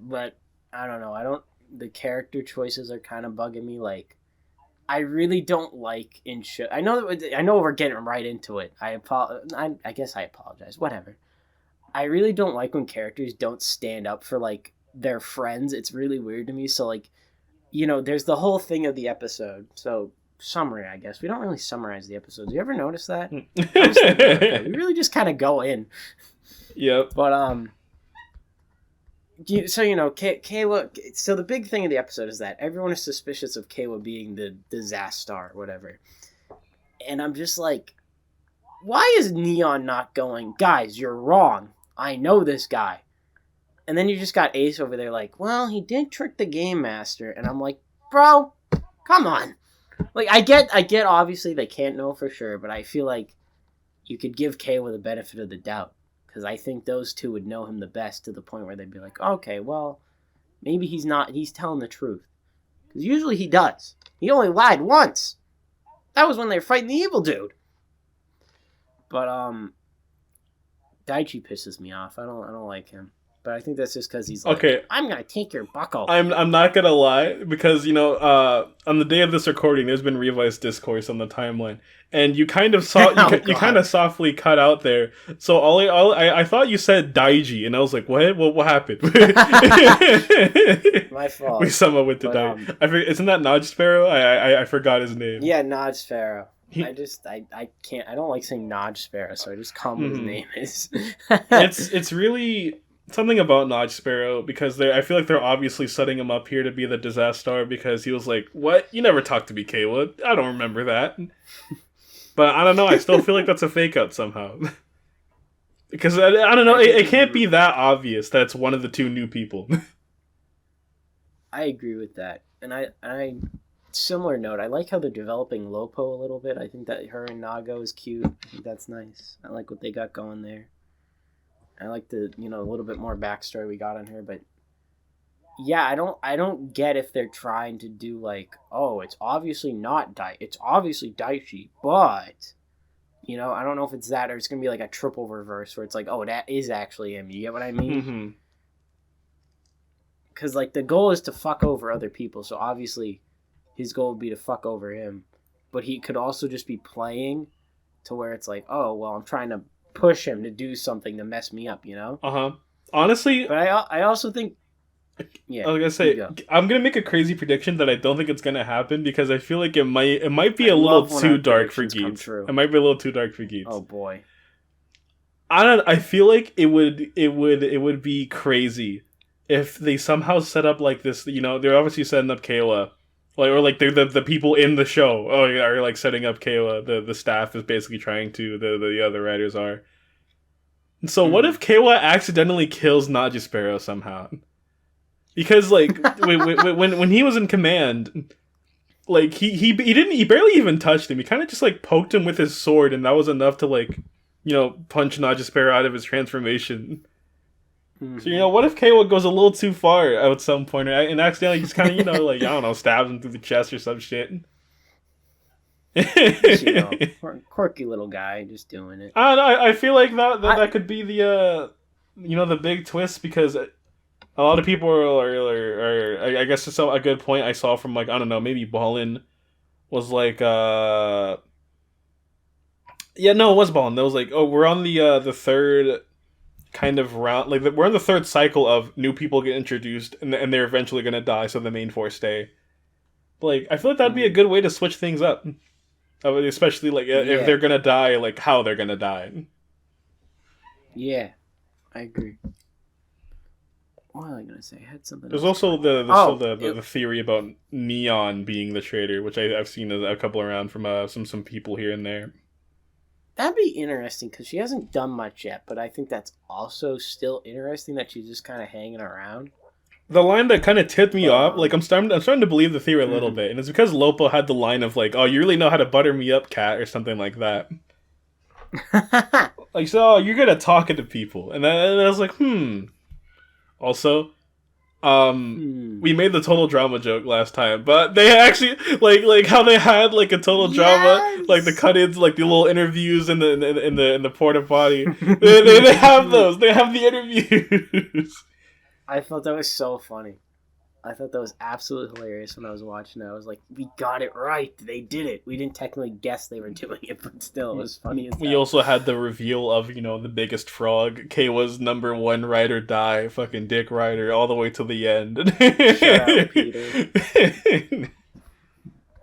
But I don't know. The character choices are kind of bugging me. Like, I really don't like in show. I know we're getting right into it. I guess I apologize. Whatever. I really don't like when characters don't stand up for like their friends. It's really weird to me. So like, you know, there's the whole thing of the episode. So summary, I guess we don't really summarize the episodes. You ever notice that? We really just kind of go in. Yep. But so you know, Kayla. So the big thing of the episode is that everyone is suspicious of Kayla being the disaster or whatever, and I'm just like, why is Neon not going? Guys, you're wrong. I know this guy. And then you just got Ace over there like, well, he did trick the Game Master. And I'm like, bro, come on. Like, I get obviously they can't know for sure, but I feel like you could give Kayla the benefit of the doubt. Because I think those two would know him the best to the point where they'd be like, okay, well, maybe he's telling the truth. Because usually he does. He only lied once. That was when they were fighting the evil dude. But Daichi pisses me off. I don't like him. But I think that's just because he's like, Okay. I'm gonna take your buckle. I'm not gonna lie, because on the day of this recording, there's been revised discourse on the timeline, and you kind of saw you kind of softly cut out there. So I thought you said Daiji, and I was like, what happened? My fault. We somehow went to Daiji. Isn't that Nadge-Sparrow? I forgot his name. Yeah, Nadge-Sparrow. I can't. I don't like saying Nadge-Sparrow, so I just call him his name is. It's really something about Nadge-Sparrow, because I feel like they're obviously setting him up here to be the disaster, because he was like, "What? You never talked to me, Kayla. I don't remember that." But I don't know. I still feel like that's a fake out somehow. Because I don't know. It can't be that obvious that it's one of the two new people. I agree with that, and I similar note. I like how they're developing Lopo a little bit. I think that her and Nago is cute. I think that's nice. I like what they got going there. I like the a little bit more backstory we got on her, but yeah, I don't get if they're trying to do like, oh, it's obviously not it's obviously Daichi, but I don't know if it's that or it's gonna be like a triple reverse where it's like, oh, that is actually him. You get what I mean? Because like the goal is to fuck over other people, so obviously his goal would be to fuck over him, but he could also just be playing to where it's like, oh, well, I'm trying to push him to do something to mess me up, Honestly, but I also think, yeah, I was gonna say, I'm gonna make a crazy prediction that I don't think it's gonna happen, because I feel like it might be a little too dark for Geats. It might be a little too dark for Geats. Oh boy, I feel like it would be crazy if they somehow set up like this. They're obviously setting up Kayla. Or like the people in the show are like setting up Kayla. The staff is basically trying to. The other writers are. So what if Kayla accidentally kills Nadge-Sparrow somehow? Because like when he was in command, like he barely even touched him. He kind of just like poked him with his sword, and that was enough to like punch Nadge-Sparrow out of his transformation. So, what if Kayla goes a little too far at some point and accidentally just kind of, like, I don't know, stabs him through the chest or some shit? Quirky little guy just doing it. I don't know, I feel like that could be the, the big twist, because a lot of people are I guess it's a good point I saw from, like, I don't know, maybe Ballin was like, yeah, no, it was Ballin. It was like, oh, we're on the third kind of round, like we're in the third cycle of new people get introduced and they're eventually gonna die, so the main four stay. Like, I feel like that'd be a good way to switch things up, especially like if they're gonna die, like how they're gonna die. Yeah, I agree. What was I gonna say? I had something. There's also the theory about Neon being the traitor, which I've seen a couple around from some people here and there. That'd be interesting, because she hasn't done much yet, but I think that's also still interesting that she's just kind of hanging around. The line that kind of tipped me off, like I'm starting to believe the theory a little bit, and it's because Lopo had the line of like, "Oh, you really know how to butter me up, cat," or something like that. Like, so you're good at talking to people, and I was like, Also, we made the total drama joke last time, but they actually like how they had like a total drama, like the cut-ins, like the little interviews in the porta potty. they have those. They have the interviews. I thought that was so funny. I thought that was absolutely hilarious when I was watching it. I was like, we got it right. They did it. We didn't technically guess they were doing it, but still, it was funny as hell. We also had the reveal of, the biggest frog. Kayla's number one ride or die, fucking Dick Rider, all the way to the end. Shut up, Peter.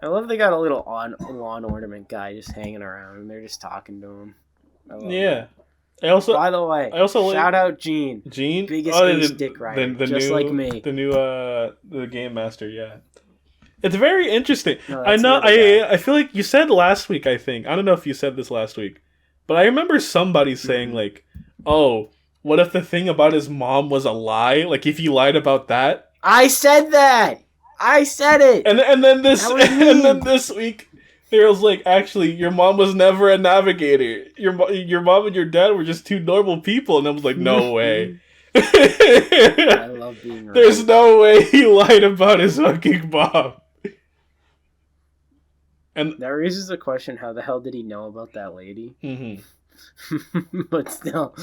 I love they got a little lawn ornament guy just hanging around, and they're just talking to him. Yeah. That. By the way, shout out Gene. Gene? Biggest Dick Rider, just like me. The new the game master, yeah. It's very interesting. No, I feel like you said last week, I think. I don't know if you said this last week, but I remember somebody saying like, "Oh, what if the thing about his mom was a lie? Like if he lied about that?" I said that. I said it. And then this week there was like, actually, your mom was never a navigator. Your mom and your dad were just two normal people. And I was like, no way. I love being right. There's no way he lied about his fucking mom. And that raises the question, how the hell did he know about that lady? Mm-hmm. But still,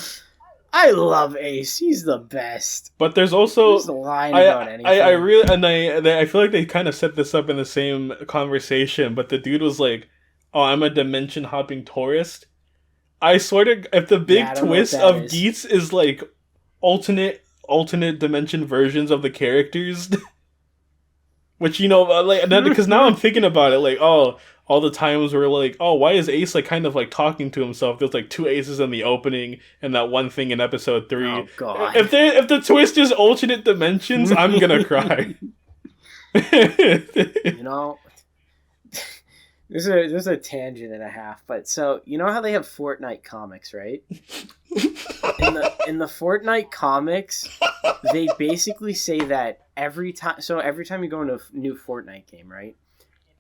I love Ace. He's the best. But there's also He's lying about anything. I really I feel like they kind of set this up in the same conversation. But the dude was like, "Oh, I'm a dimension hopping tourist." I swear to, if the big twist of Geats is like alternate dimension versions of the characters, which like because now I'm thinking about it, like, oh, all the times where like, oh, why is Ace like kind of like talking to himself? There's like 2 aces in the opening and that one thing in episode 3. Oh god! If the twist is alternate dimensions, I'm gonna cry. There's a tangent and a half, but so you know how they have Fortnite comics, right? In the Fortnite comics, they basically say that every time you go into a new Fortnite game, right?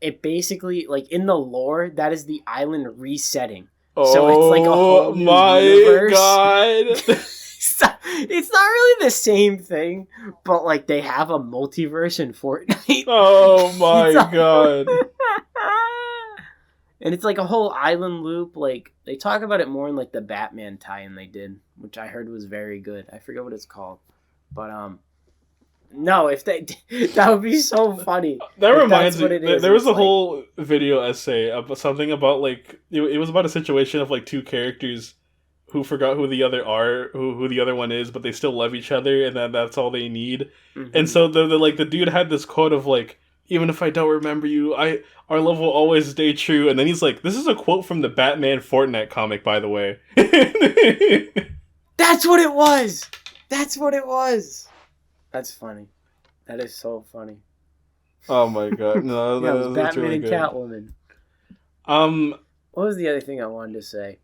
It basically, like, in the lore, that is the island resetting. So it's like a whole new universe. God. It's not really the same thing, but like they have a multiverse in Fortnite. Oh my god. And it's like a whole island loop. Like, they talk about it more in like the Batman tie-in they did, which I heard was very good. I forget what it's called. But no, if that would be so funny. That reminds me, there was a whole video essay about something about like it was about a situation of like 2 characters who forgot who the other are, who the other one is, but they still love each other, and that's all they need. Mm-hmm. And so the dude had this quote of like, even if I don't remember you, our love will always stay true. And then he's like, this is a quote from the Batman Fortnite comic, by the way. That's what it was. That's what it was. That's funny. That is so funny. Oh my god! No, yeah, it was Batman really and good. Catwoman. What was the other thing I wanted to say?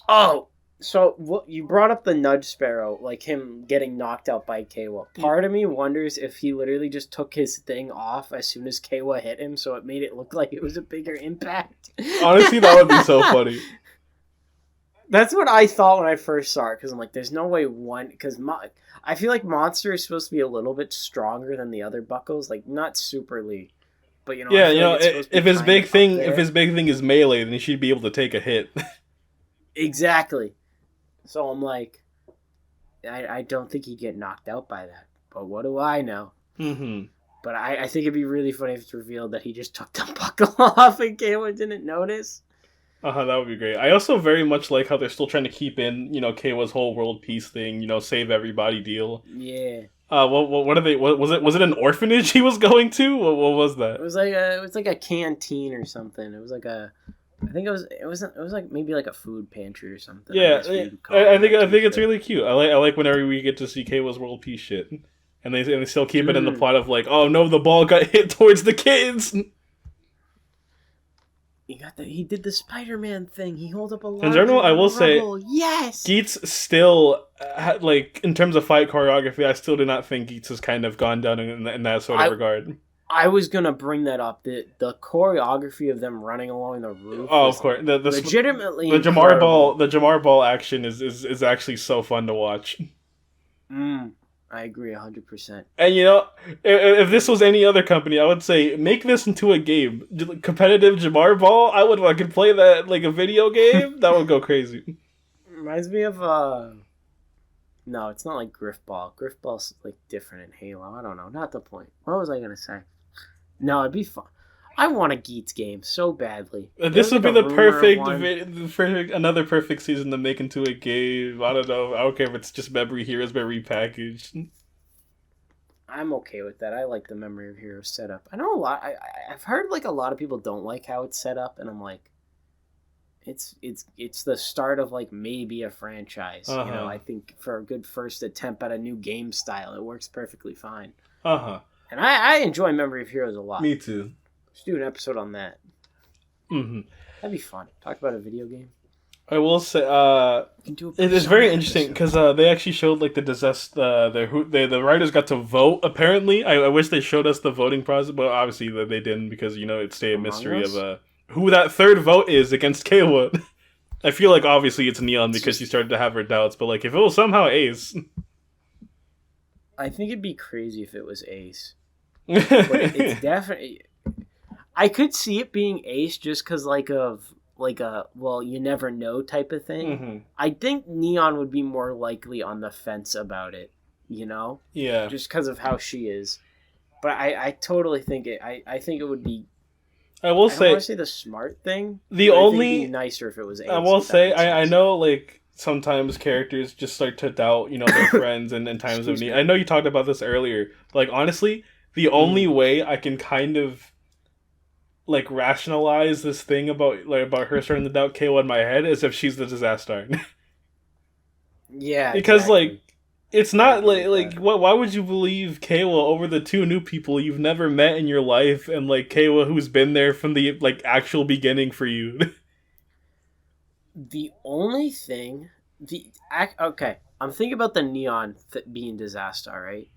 Oh, so you brought up the Nadge-Sparrow, like him getting knocked out by Kawa. Part of me wonders if he literally just took his thing off as soon as Kawa hit him, so it made it look like it was a bigger impact. Honestly, that would be so funny. That's what I thought when I first saw it, because I'm like, there's no way because I feel like Monster is supposed to be a little bit stronger than the other Buckos, like not superly, but if his big thing is melee, then he should be able to take a hit. Exactly. So I'm like, I don't think he'd get knocked out by that, but what do I know? Mm-hmm. But I think it'd be really funny if it's revealed that he just took the buckle off and Kawa didn't notice. That would be great. I also very much like how they're still trying to keep in, Kawa's whole world peace thing, save everybody deal. Yeah. What are they? Was it an orphanage he was going to? What was that? It was like a canteen or something. It was like I think it was like maybe like a food pantry or something. Yeah, I think it's really cute. I like whenever we get to see Kawa's world peace shit, and they still keep it in the plot of like, oh no, the ball got hit towards the kids. He did the Spider-Man thing. He held up a lot. In general, I will say, yes, Geats still like in terms of fight choreography, I still do not think Geats has kind of gone down in that sort of regard. I was gonna bring that up. The choreography of them running along the roof. Oh, of course. The legitimately the Jamar ball action is actually so fun to watch. I agree 100%. And if this was any other company, I would say make this into a game. Competitive Jamar ball. I could play that like a video game. That would go crazy. Reminds me of no, it's not like Griff Ball. Griff Ball's like different in Halo. I don't know. Not the point. What was I gonna say? No, it'd be fun. I want a Geats game so badly. This would be the perfect another perfect season to make into a game. I don't know. I don't care if it's just Memory Heroes but repackaged. I'm okay with that. I like the Memory of Heroes setup. I know a lot. I've heard like a lot of people don't like how it's set up, and I'm like, it's the start of like maybe a franchise. Uh-huh. I think for a good first attempt at a new game style, it works perfectly fine. And I enjoy Memory of Heroes a lot. Me too. Let's do an episode on that. Mm-hmm. That'd be fun. Talk about a video game. I will say, it is very interesting because they actually showed like the writers got to vote. Apparently, I wish they showed us the voting process, but obviously they didn't because it stayed a mystery of who that third vote is against Kawa. I feel like obviously it's Neon because she started to have her doubts, but like if it was somehow Ace, I think it'd be crazy if it was Ace. But it's definitely. I could see it being Ace just because, like, of well, you never know type of thing. Mm-hmm. I think Neon would be more likely on the fence about it, you know? Yeah. Just because of how she is. But I totally think it. I think it would be. I will I don't say want to say the smart thing. the but I think only it'd be nicer if it was. Ace, I will if that say makes I sense. know like sometimes characters just start to doubt their friends and in times of Excuse need. me. I know you talked about this earlier. Like honestly, the only way I can kind of like rationalize this thing about her starting to doubt Kayla in my head is if she's the disaster. Yeah. Because exactly. like it's not agree with like what? Why would you believe Kayla over the two new people you've never met in your life, and like Kayla who's been there from the like actual beginning for you? The only thing, okay, I'm thinking about the Neon being disaster, right?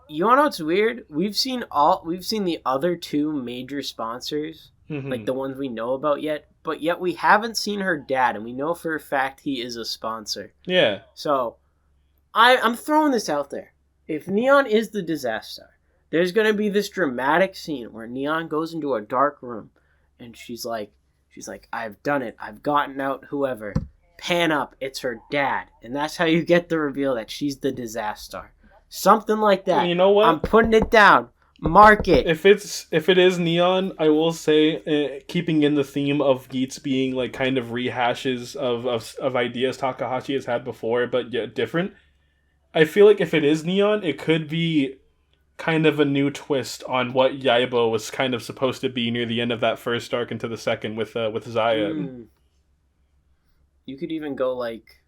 You wanna know what's weird? We've seen the other two major sponsors, Mhm. like the ones we know about yet, but yet we haven't seen her dad, and we know for a fact he is a sponsor. Yeah. So, I'm throwing this out there. If Neon is the disaster, there's gonna be this dramatic scene where Neon goes into a dark room, and she's like, I've done it. I've gotten out whoever. Pan up, it's her dad, and that's how you get the reveal that she's the disaster. Something like that. You know what? I'm putting it down. Mark it. If it is Neon, I will say, keeping in the theme of Geats being like kind of rehashes of ideas Takahashi has had before, but yet different. I feel like if it is Neon, it could be kind of a new twist on what Yaibo was kind of supposed to be near the end of that first arc into the second with Zaya. You could even go like,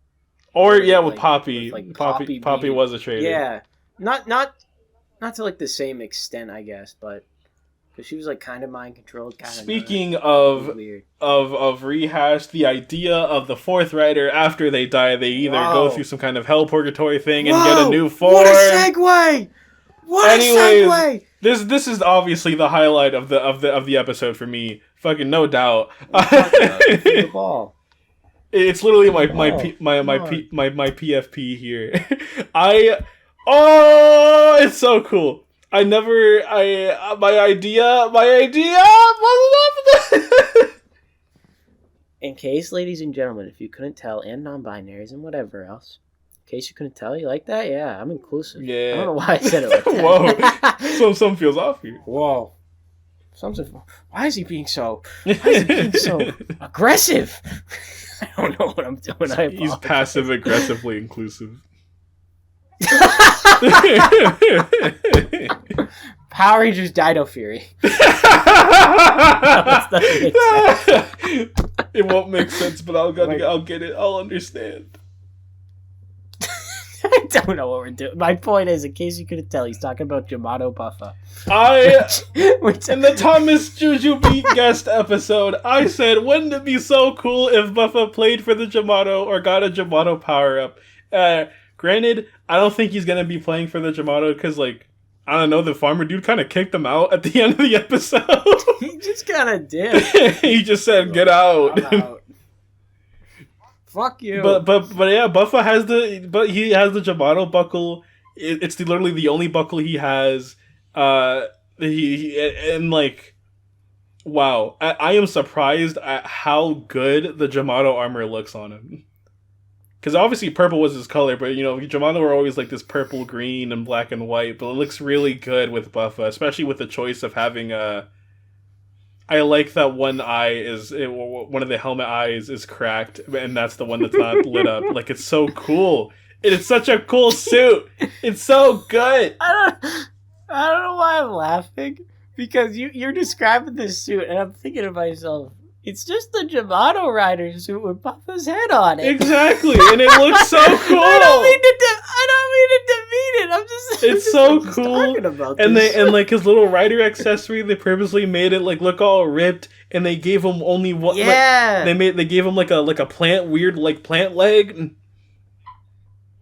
or with with Poppy. with, like, Poppy being- was a traitor. yeah, not to like the same extent, I guess, but because she was like kind of mind controlled. Kind of. Speaking of weird. of rehash, the idea of the fourth rider after they die, they either go through some kind of hell purgatory thing and get a new form. What a segue! What a segue! This is obviously the highlight of the episode for me. Fucking no doubt. The ball. It's literally my PFP here. It's so cool. My idea. In case, ladies and gentlemen, if you couldn't tell, and non-binaries and whatever else, in case you couldn't tell, you like that? Yeah, I'm inclusive. Yeah. I don't know why I said it like that. Whoa. Some feels off here. Whoa. Why is he being so aggressive? I don't know what I'm doing. He's passive aggressively inclusive. Power Rangers Dino Fury. It won't make sense, but I'll get it. I'll understand. I don't know what we're doing. My point is, in case you couldn't tell, he's talking about Yamato Buffa. In the Thomas Juju Beat guest episode, I said, wouldn't it be so cool if Buffa played for the Yamato or got a Yamato power-up? Granted, I don't think he's going to be playing for the Yamato because, like, I don't know, the farmer dude kind of kicked him out at the end of the episode. He just kind of did. He just said, get out. I'm out. Fuck you. But yeah, Buffa has he has the Yamato buckle. It's literally the only buckle he has. Wow, I am surprised at how good the Yamato armor looks on him. Because obviously purple was his color, but Yamato were always like this purple, green, and black and white. But it looks really good with Buffa, especially with the choice of having I like that one of the helmet eyes is cracked, and that's the one that's not lit up. Like, it's so cool. It's such a cool suit. It's so good. I don't know why I'm laughing, because you're describing this suit, and I'm thinking to myself, it's just the Yamato Rider suit with Buffa's head on it. Exactly, and it looks so cool. I don't mean to demean it. It's so cool. Talking about and this. like his little rider accessory, they purposely made it like look all ripped, and they gave him only one. Yeah. They gave him like a plant plant leg.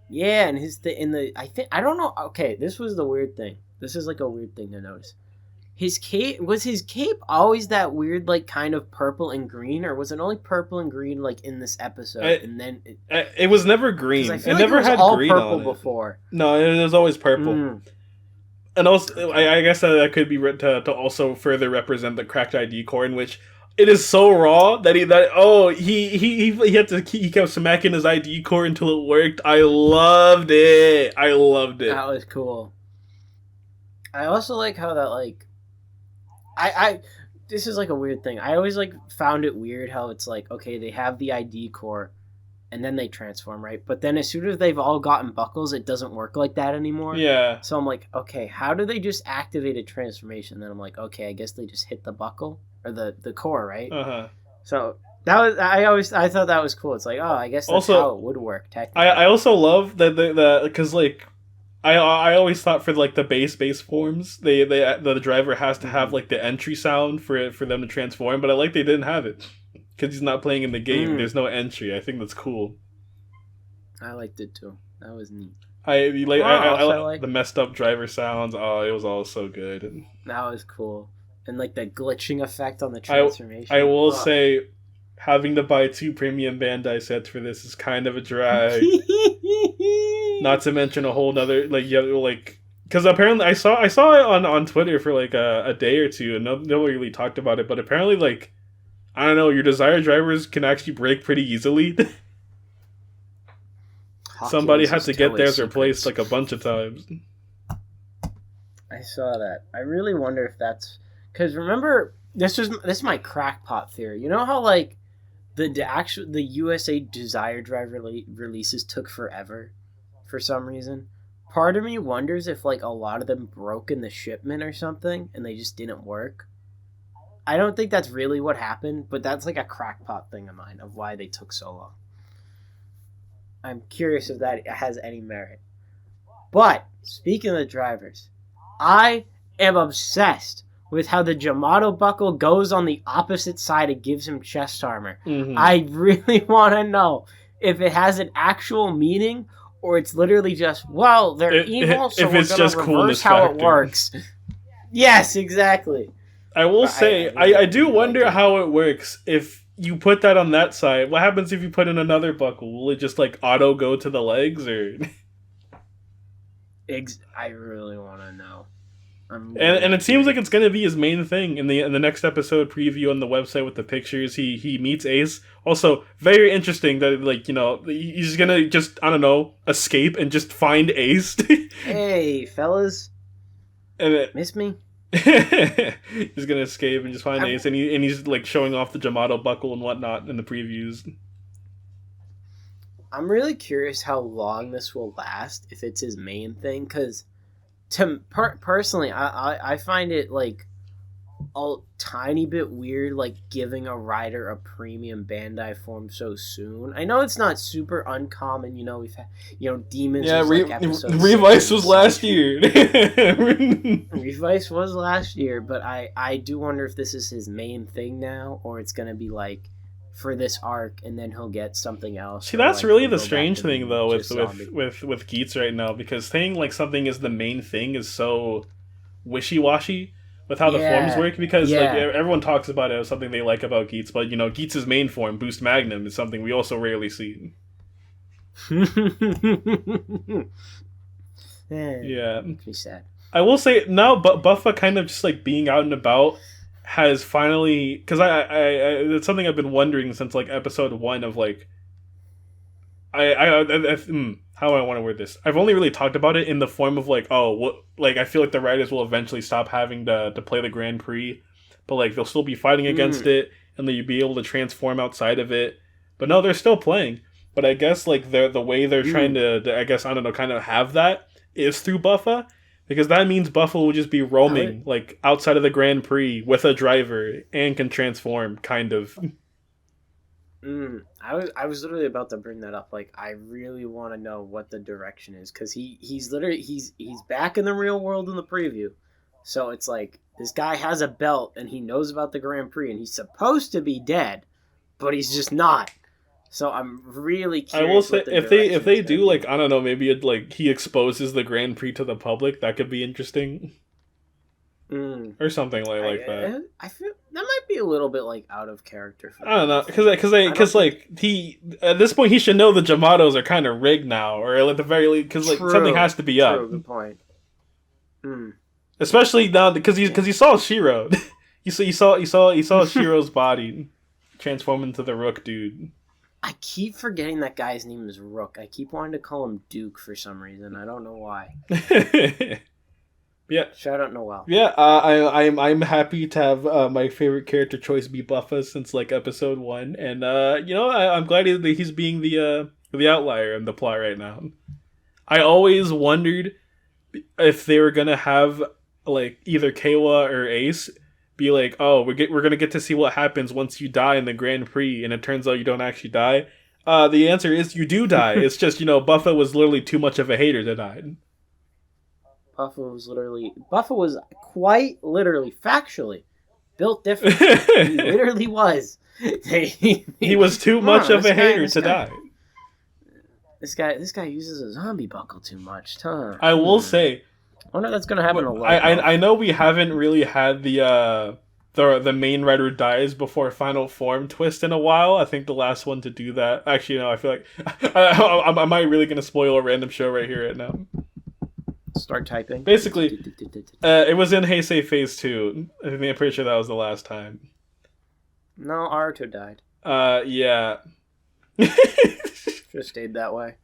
Yeah, and I don't know. Okay, this was the weird thing. This is like a weird thing to notice. His cape always that weird like kind of purple and green, or was it only purple and green like in this episode? And then it was never green. I It feel never like it was had all green purple on it before. No, it was always purple. And also, I guess that could be to also further represent the cracked ID core, in which It is so raw that he kept smacking his ID core until it worked. I loved it. That was cool. I also like how that like, I this is like a weird thing. I always like found it weird how it's like, okay, they have the ID core, and then they transform, right? But then as soon as they've all gotten buckles, it doesn't work like that anymore. Yeah. So I'm like, okay, how do they just activate a transformation? Then I'm like, okay, I guess they just hit the buckle or the core, right? So that was I thought that was cool. It's like, oh, I guess that's also, how it would work technically. I also love that because like I always thought for like the base forms the driver has to have like the entry sound for them to transform, but I like they didn't have it because he's not playing in the game. There's no entry. I think that's cool. I liked it too. That was neat. I like the messed up driver sounds. Oh, it was all so good. That was cool. And like the glitching effect on the transformation. I will say, having to buy 2 premium Bandai sets for this is kind of a drag. Not to mention a whole nother because apparently I saw it on Twitter for like a day or two, and nobody really talked about it. But apparently, like, I don't know, your desired drivers can actually break pretty easily. Somebody had to get theirs replaced like a bunch of times. I saw that. I really wonder if that's because remember this is my crackpot theory. You know how like the USA Desire Drive releases took forever for some reason. Part of me wonders if like a lot of them broke in the shipment or something and they just didn't work. I don't think that's really what happened, but that's like a crackpot thing of mine of why they took so long. I'm curious if that has any merit. But speaking of the drivers, I am obsessed with how the Jamato buckle goes on the opposite side and gives him chest armor. Mm-hmm. I really want to know if it has an actual meaning or it's literally just, well, they're evil, so we're going to reverse how it works. Yes, exactly. I will say, I do wonder how it works if you put that on that side. What happens if you put in another buckle? Will it just like auto go to the legs or? I really want to know. And it seems like it's going to be his main thing in the next episode preview on the website with the pictures. He meets Ace. Also, very interesting that like he's gonna just I don't know escape and just find Ace. Hey fellas, miss me? He's gonna escape and just find Ace, and he's like showing off the Jamato buckle and whatnot in the previews. I'm really curious how long this will last if it's his main thing, because personally, I find it like a tiny bit weird, like giving a rider a premium Bandai form so soon. I know it's not super uncommon. We've had Demons. Yeah, Revice was last year. Revice was last year, but I do wonder if this is his main thing now, or it's gonna be like for this arc, and then he'll get something else. See, that's really the strange thing, though, with Geats right now, because saying like something is the main thing is so wishy-washy with how the forms work, because like everyone talks about it as something they like about Geats, but Geats' main form, Boost Magnum, is something we also rarely see. Yeah, makes me sad. I will say now, but Buffa kind of just like being out and about has finally, because I it's something I've been wondering since like episode 1 of like how I want to word this. I've only really talked about it in the form of like, I feel like the writers will eventually stop having to play the Grand Prix, but like they'll still be fighting against it, and then you'll be able to transform outside of it. But no, they're still playing. But I guess like the way they're trying to I guess I don't know, kind of have that is through Buffa. Because that means Buffa will just be roaming, like, outside of the Grand Prix with a driver and can transform, kind of. I was literally about to bring that up. Like, I really want to know what the direction is. Because he's back in the real world in the preview. So it's like, this guy has a belt and he knows about the Grand Prix. And he's supposed to be dead, but he's just not. So I'm really curious. I will say if they do like I don't know, maybe it like he exposes the Grand Prix to the public, that could be interesting, or something like that. I feel that might be a little bit like out of character. For I don't know because like he at this point he should know the Jamatos are kind of rigged now, or at the very least because like something has to be up. Good point. Especially now because he saw Shiro. You saw Shiro's body transform into the Rook dude. I keep forgetting that guy's name is Rook. I keep wanting to call him Duke for some reason. I don't know why. Yeah. Shout out Noel. Yeah, I'm happy to have my favorite character choice be Buffa since like episode 1, and I'm glad that he's being the outlier in the plot right now. I always wondered if they were gonna have like either Kayla or Ace be like, oh, we're gonna get to see what happens once you die in the Grand Prix, and it turns out you don't actually die. The answer is you do die. It's just Buffa was literally too much of a hater to die. Buffa was quite literally, factually built different. He literally was. He was too much of a hater to die. This guy uses a zombie buckle too much. Huh? I will say, I wonder if that's gonna happen a lot. I know we haven't really had the main writer dies before final form twist in a while. I think the last one to do that. Actually, I feel like am I really gonna spoil a random show right here right now? Start typing. Basically, it was in Heisei Phase 2. I'm pretty sure that was the last time. No, Aruto died. Yeah. Should have stayed that way.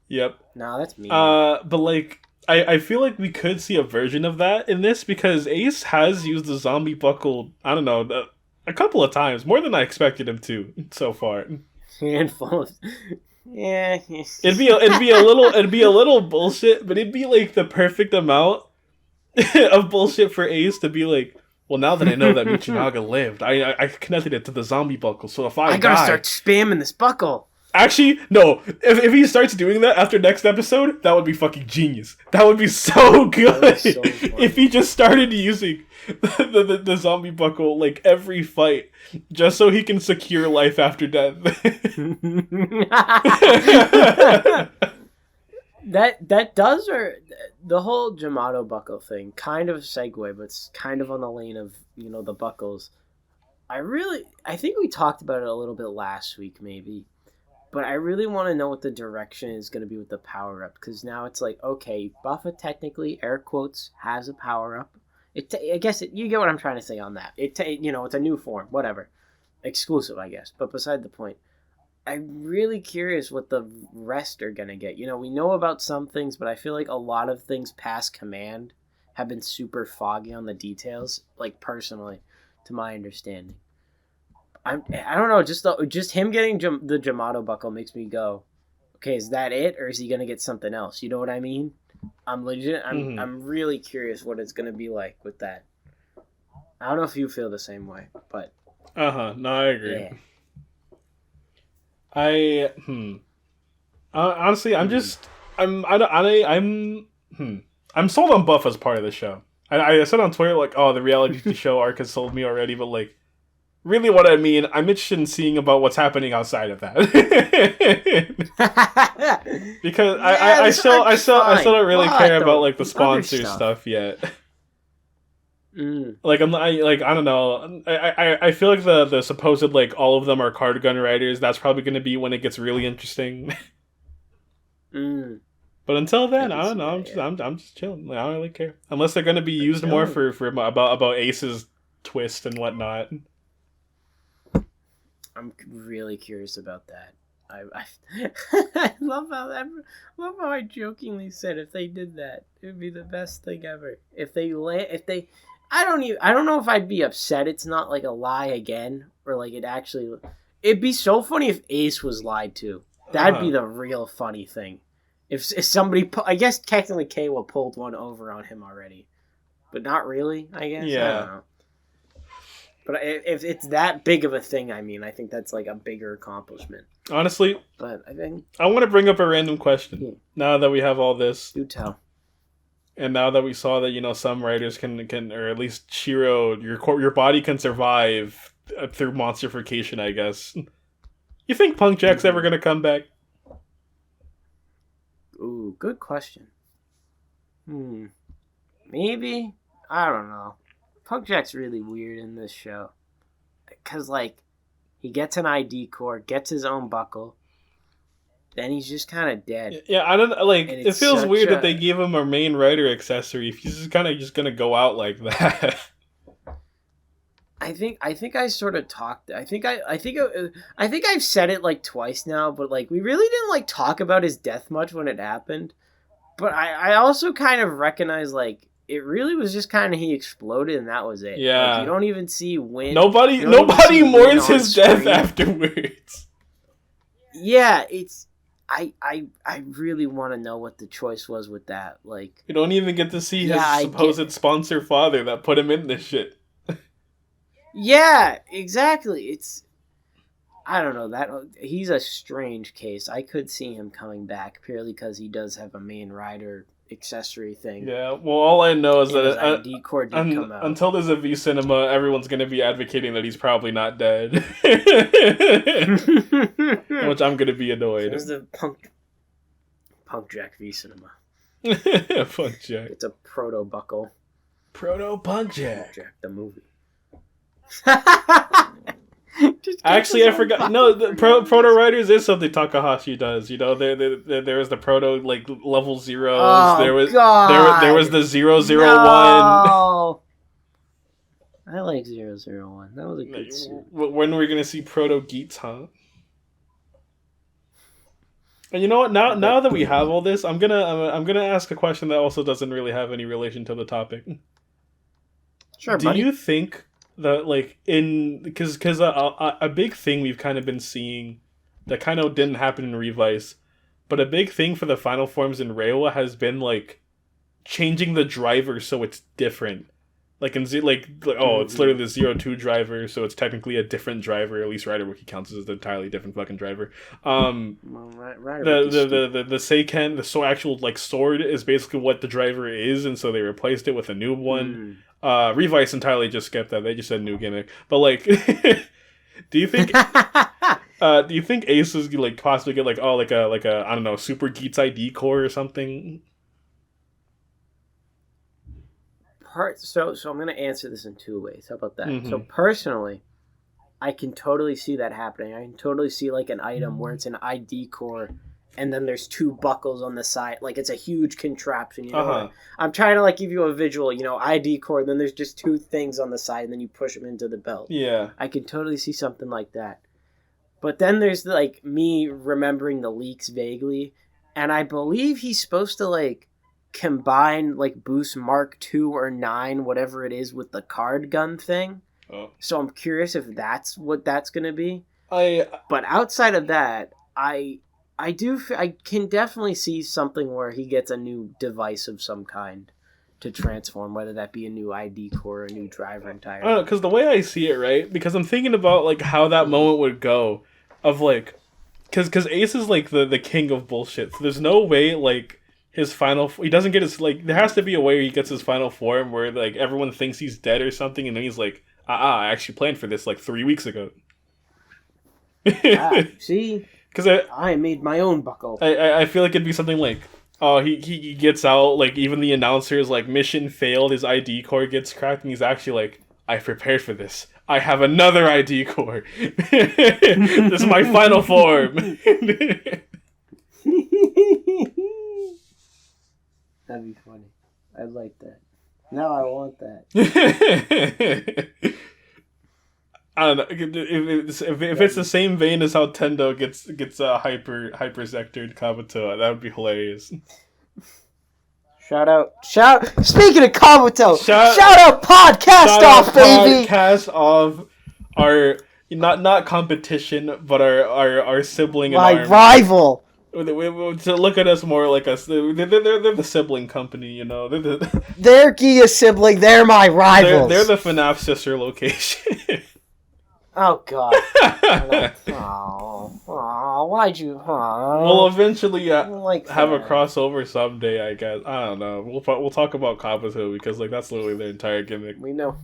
Yep. No, that's me. But like, I feel like we could see a version of that in this because Ace has used the zombie buckle, I don't know, a couple of times, more than I expected him to so far. Handful of... Yeah. It'd be a little bullshit, but it'd be like the perfect amount of bullshit for Ace to be like, well, now that I know that Michinaga lived, I connected it to the zombie buckle, so if I gotta start spamming this buckle. Actually, no. If he starts doing that after next episode, that would be fucking genius. That would be so good. So if he just started using the zombie buckle like every fight, just so he can secure life after death. that does, or the whole Jamato buckle thing, kind of segue, but it's kind of on the lane of the buckles. I think we talked about it a little bit last week, maybe. But I really want to know what the direction is going to be with the power-up. Because now it's like, okay, Buffa technically, air quotes, has a power-up. I guess you get what I'm trying to say on that. It's a new form, whatever. Exclusive, I guess. But beside the point, I'm really curious what the rest are going to get. We know about some things, but I feel like a lot of things past Command have been super foggy on the details, like personally, to my understanding. I don't know, just him getting the Jamato buckle makes me go, okay, is that it, or is he gonna get something else? You know what I mean? I'm really curious what it's gonna be like with that. I don't know if you feel the same way, but no, I agree. Yeah. Honestly, I'm sold on Buff as part of the show. I said on Twitter like, oh, the reality show arc has sold me already, but like. Really, what I mean, I'm interested in seeing about what's happening outside of that. Because I still don't really care about like the sponsor stuff yet. Like I don't know. I feel like the supposed like all of them are card gun riders. That's probably going to be when it gets really interesting. But until then, I don't know. I'm just chilling. Like, I don't really care unless they're going to be used more for about Ace's twist and whatnot. I'm really curious about that. I love how I jokingly said if they did that, it would be the best thing ever. I don't know if I'd be upset. It's not like a lie again, or like it'd be so funny if Ace was lied to. That'd be the real funny thing. If somebody, I guess technically Kayla pulled one over on him already, but not really. I guess. Yeah. I don't know. But if it's that big of a thing, I think that's like a bigger accomplishment. Honestly, but I think I want to bring up a random question. Now that we have all this, do tell. And now that we saw that some writers can or at least Shiro, your body can survive through monstrification, I guess. You think Punk Jack's ever gonna come back? Ooh, good question. Maybe, I don't know. Punk Jack's really weird in this show. Because, like, he gets an ID cord, gets his own buckle, then he's just kind of dead. Yeah, I don't like. It feels weird that they gave him a main writer accessory if he's just kind of just gonna go out like that. think I sort of talked. I think I've said it like twice now, but like we really didn't like talk about his death much when it happened. But I also kind of recognize like it really was just kind of he exploded and that was it. Yeah. Like, you don't even see Win. Nobody mourns his death afterwards. Yeah, it's. I really want to know what the choice was with that. Like, you don't even get to see his supposed sponsor father that put him in this shit. Yeah, exactly. It's. I don't know, that he's a strange case. I could see him coming back purely because he does have a main rider accessory thing. Yeah, well, all I know is that ID cord did come out. Until there's a V Cinema, everyone's going to be advocating that he's probably not dead. Which I'm going to be annoyed. There's the Punk Jack V Cinema. Punk Jack. It's a proto buckle. Proto Punk Jack. Punk Jack the movie. Actually, I forgot. No, the Proto Riders is something Takahashi does. You know, there was the Proto like level zeros. Oh, there was God. there was the 001. No. I like 001. That was a good suit. When are we gonna see Proto Geats, huh? And you know what? Now that we have all this, I'm gonna ask a question that also doesn't really have any relation to the topic. Sure, Do you think that like because a big thing we've kind of been seeing that kind of didn't happen in Revice, but a big thing for the final forms in Reiwa has been like changing the driver so it's different. Like in it's literally the 02 driver, so it's technically a different driver. At least Rider Wiki counts as an entirely different fucking driver. The Seiken, the actual like sword is basically what the driver is, and so they replaced it with a new one. Revice entirely just skipped that. They just said new gimmick. But like, do you think Ace is like possibly get like a I don't know, Super Geats ID core or something? So I'm gonna answer this in two ways. How about that? Mm-hmm. So personally, I can totally see that happening. I can totally see like an item where it's an ID core, and then there's two buckles on the side. Like it's a huge contraption. You know, like, I'm trying to like give you a visual. You know, ID core. And then there's just two things on the side, and then you push them into the belt. Yeah, I can totally see something like that. But then there's like me remembering the leaks vaguely, and I believe he's supposed to like combine like Boost Mark 2 or 9, whatever it is, with the card gun thing. So I'm curious if that's what that's gonna be. But outside of that, I can definitely see something where he gets a new device of some kind to transform, whether that be a new ID core or a new driver entirely. I don't know, because the way I see it, right? Because I'm thinking about like how that moment would go, of like, because Ace is like the king of bullshit. So there's no way like he doesn't get his like. There has to be a way he gets his final form where like everyone thinks he's dead or something, and then he's like, I actually planned for this like 3 weeks ago. See, because I made my own buckle. I feel like it'd be something like, oh, he gets out, like even the announcer is like, mission failed, his ID core gets cracked, and he's actually like, I prepared for this. I have another ID core. This is my final form. That'd be funny. I like that. Now I want that. I don't know. If it's the same vein as how Tendo gets a hyper-sectored Kabuto, that would be hilarious. Shout out! Speaking of Kabuto, shout out podcast off, baby. Podcast of our not competition, but our sibling. My rival. To look at us more like us, they're the sibling company, you know. They're Ghia sibling. They're my rivals. They're the FNAF sister location. Oh God! Why'd you? We'll eventually have a that. crossover someday, I guess. I don't know. We'll talk about Kabuto because like that's literally their entire gimmick. We know.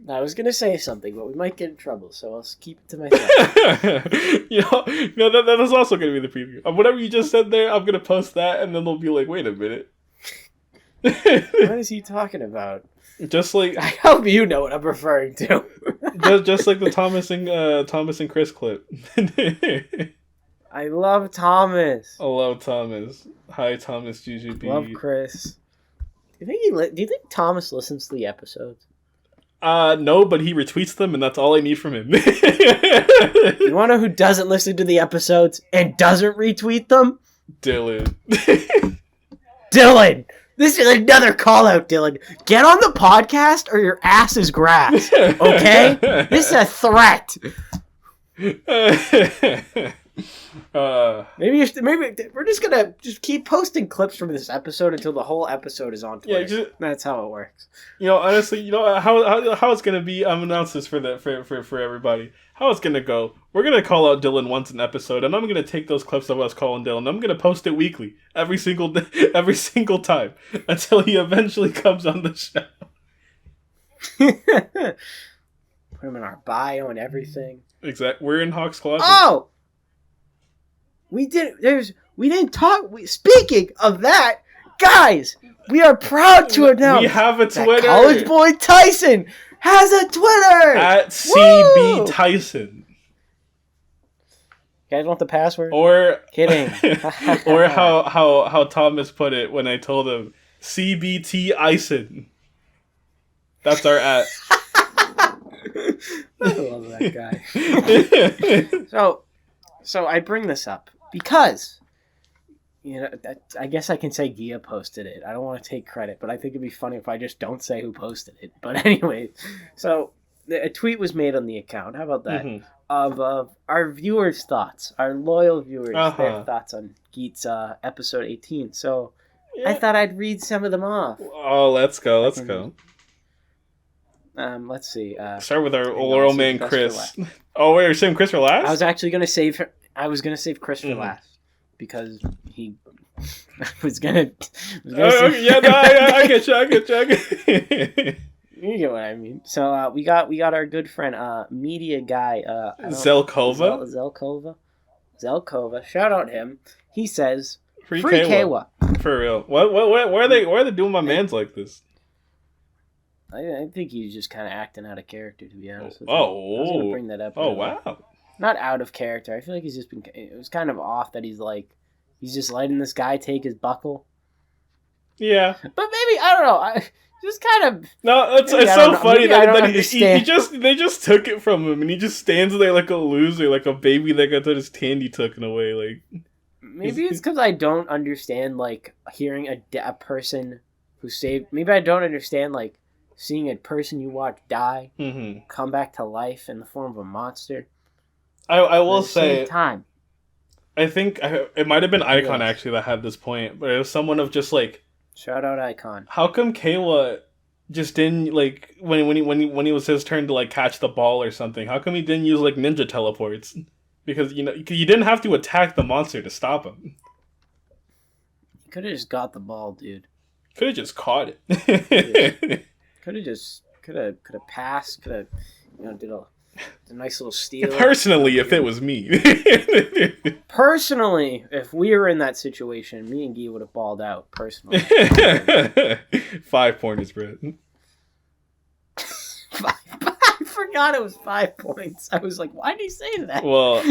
I was gonna say something, but we might get in trouble, so I'll keep it to myself. That is also gonna be the preview. Whatever you just said there, I'm gonna post that, and then they'll be like, "Wait a minute." What is he talking about? Just like I hope you know what I'm referring to. just like the Thomas and Chris clip. I love Thomas. I love Thomas. Hi, Thomas GGB. Love Chris. Do you think Thomas listens to the episodes? No, but he retweets them, and that's all I need from him. You want to know who doesn't listen to the episodes and doesn't retweet them? Dylan. Dylan! This is another call out, Dylan. Get on the podcast or your ass is grass. Okay? This is a threat. Maybe we're just gonna keep posting clips from this episode until the whole episode is on Twitter. Yeah, that's how it works. Honestly, how it's gonna be. I'm announced this for everybody. How it's gonna go. We're gonna call out Dylan once an episode, and I'm gonna take those clips of us calling Dylan. I'm gonna post it weekly, every single time, until he eventually comes on the show. Put him in our bio and everything. Exactly. We're in Hawk's Closet. Oh. We didn't talk. Speaking of that, guys, we are proud to announce we have a Twitter. College Boy Taisen has a Twitter at CB Taisen. You guys want the password? Or kidding? Or how Thomas put it when I told him CBT Ison. That's our at. I love that guy. So I bring this up because, I guess I can say Ghia posted it. I don't want to take credit, but I think it'd be funny if I just don't say who posted it. But anyway, so a tweet was made on the account. How about that? Mm-hmm. Of our viewers' thoughts, our loyal viewers, their thoughts on Geats episode 18. So I thought I'd read some of them off. Oh, let's go. Let's see. Start with our old man Chris. Oh, wait, you're saving Chris for last? I was actually gonna save save Chris for last because he was gonna. I get you. You get what I mean. So we got our good friend media guy Zelkova. Zelkova. Shout out him. He says free Kawa. For real. What? Why are they doing my mans like this? I think he's just kind of acting out of character, to be honest with you. I was going to bring that up. Oh, wow. Not out of character. I feel like he's just been... It was kind of off that he's just letting this guy take his buckle. Yeah. But maybe, I don't know. Just kind of... No, it's so funny that they just took it from him, and he just stands there like a loser, like a baby that got his candy taken away. Like, maybe it's because I don't understand, hearing a person who saved... Maybe I don't understand, seeing a person you watch die, come back to life in the form of a monster. I will say, time. I think it might have been Icon actually that had this point, but it was someone of just shout out Icon. How come Kawa just didn't when he was his turn to catch the ball or something? How come he didn't use ninja teleports? Because you didn't have to attack the monster to stop him. You could have just got the ball, dude. Could have just caught it. Could have passed. Could have, did a nice little steal. Personally, if it was me. Personally, if we were in that situation, me and Ghia would have balled out. Personally. 5 pointers, Brett. I forgot it was 5 points. I was like, why did he say that? Well,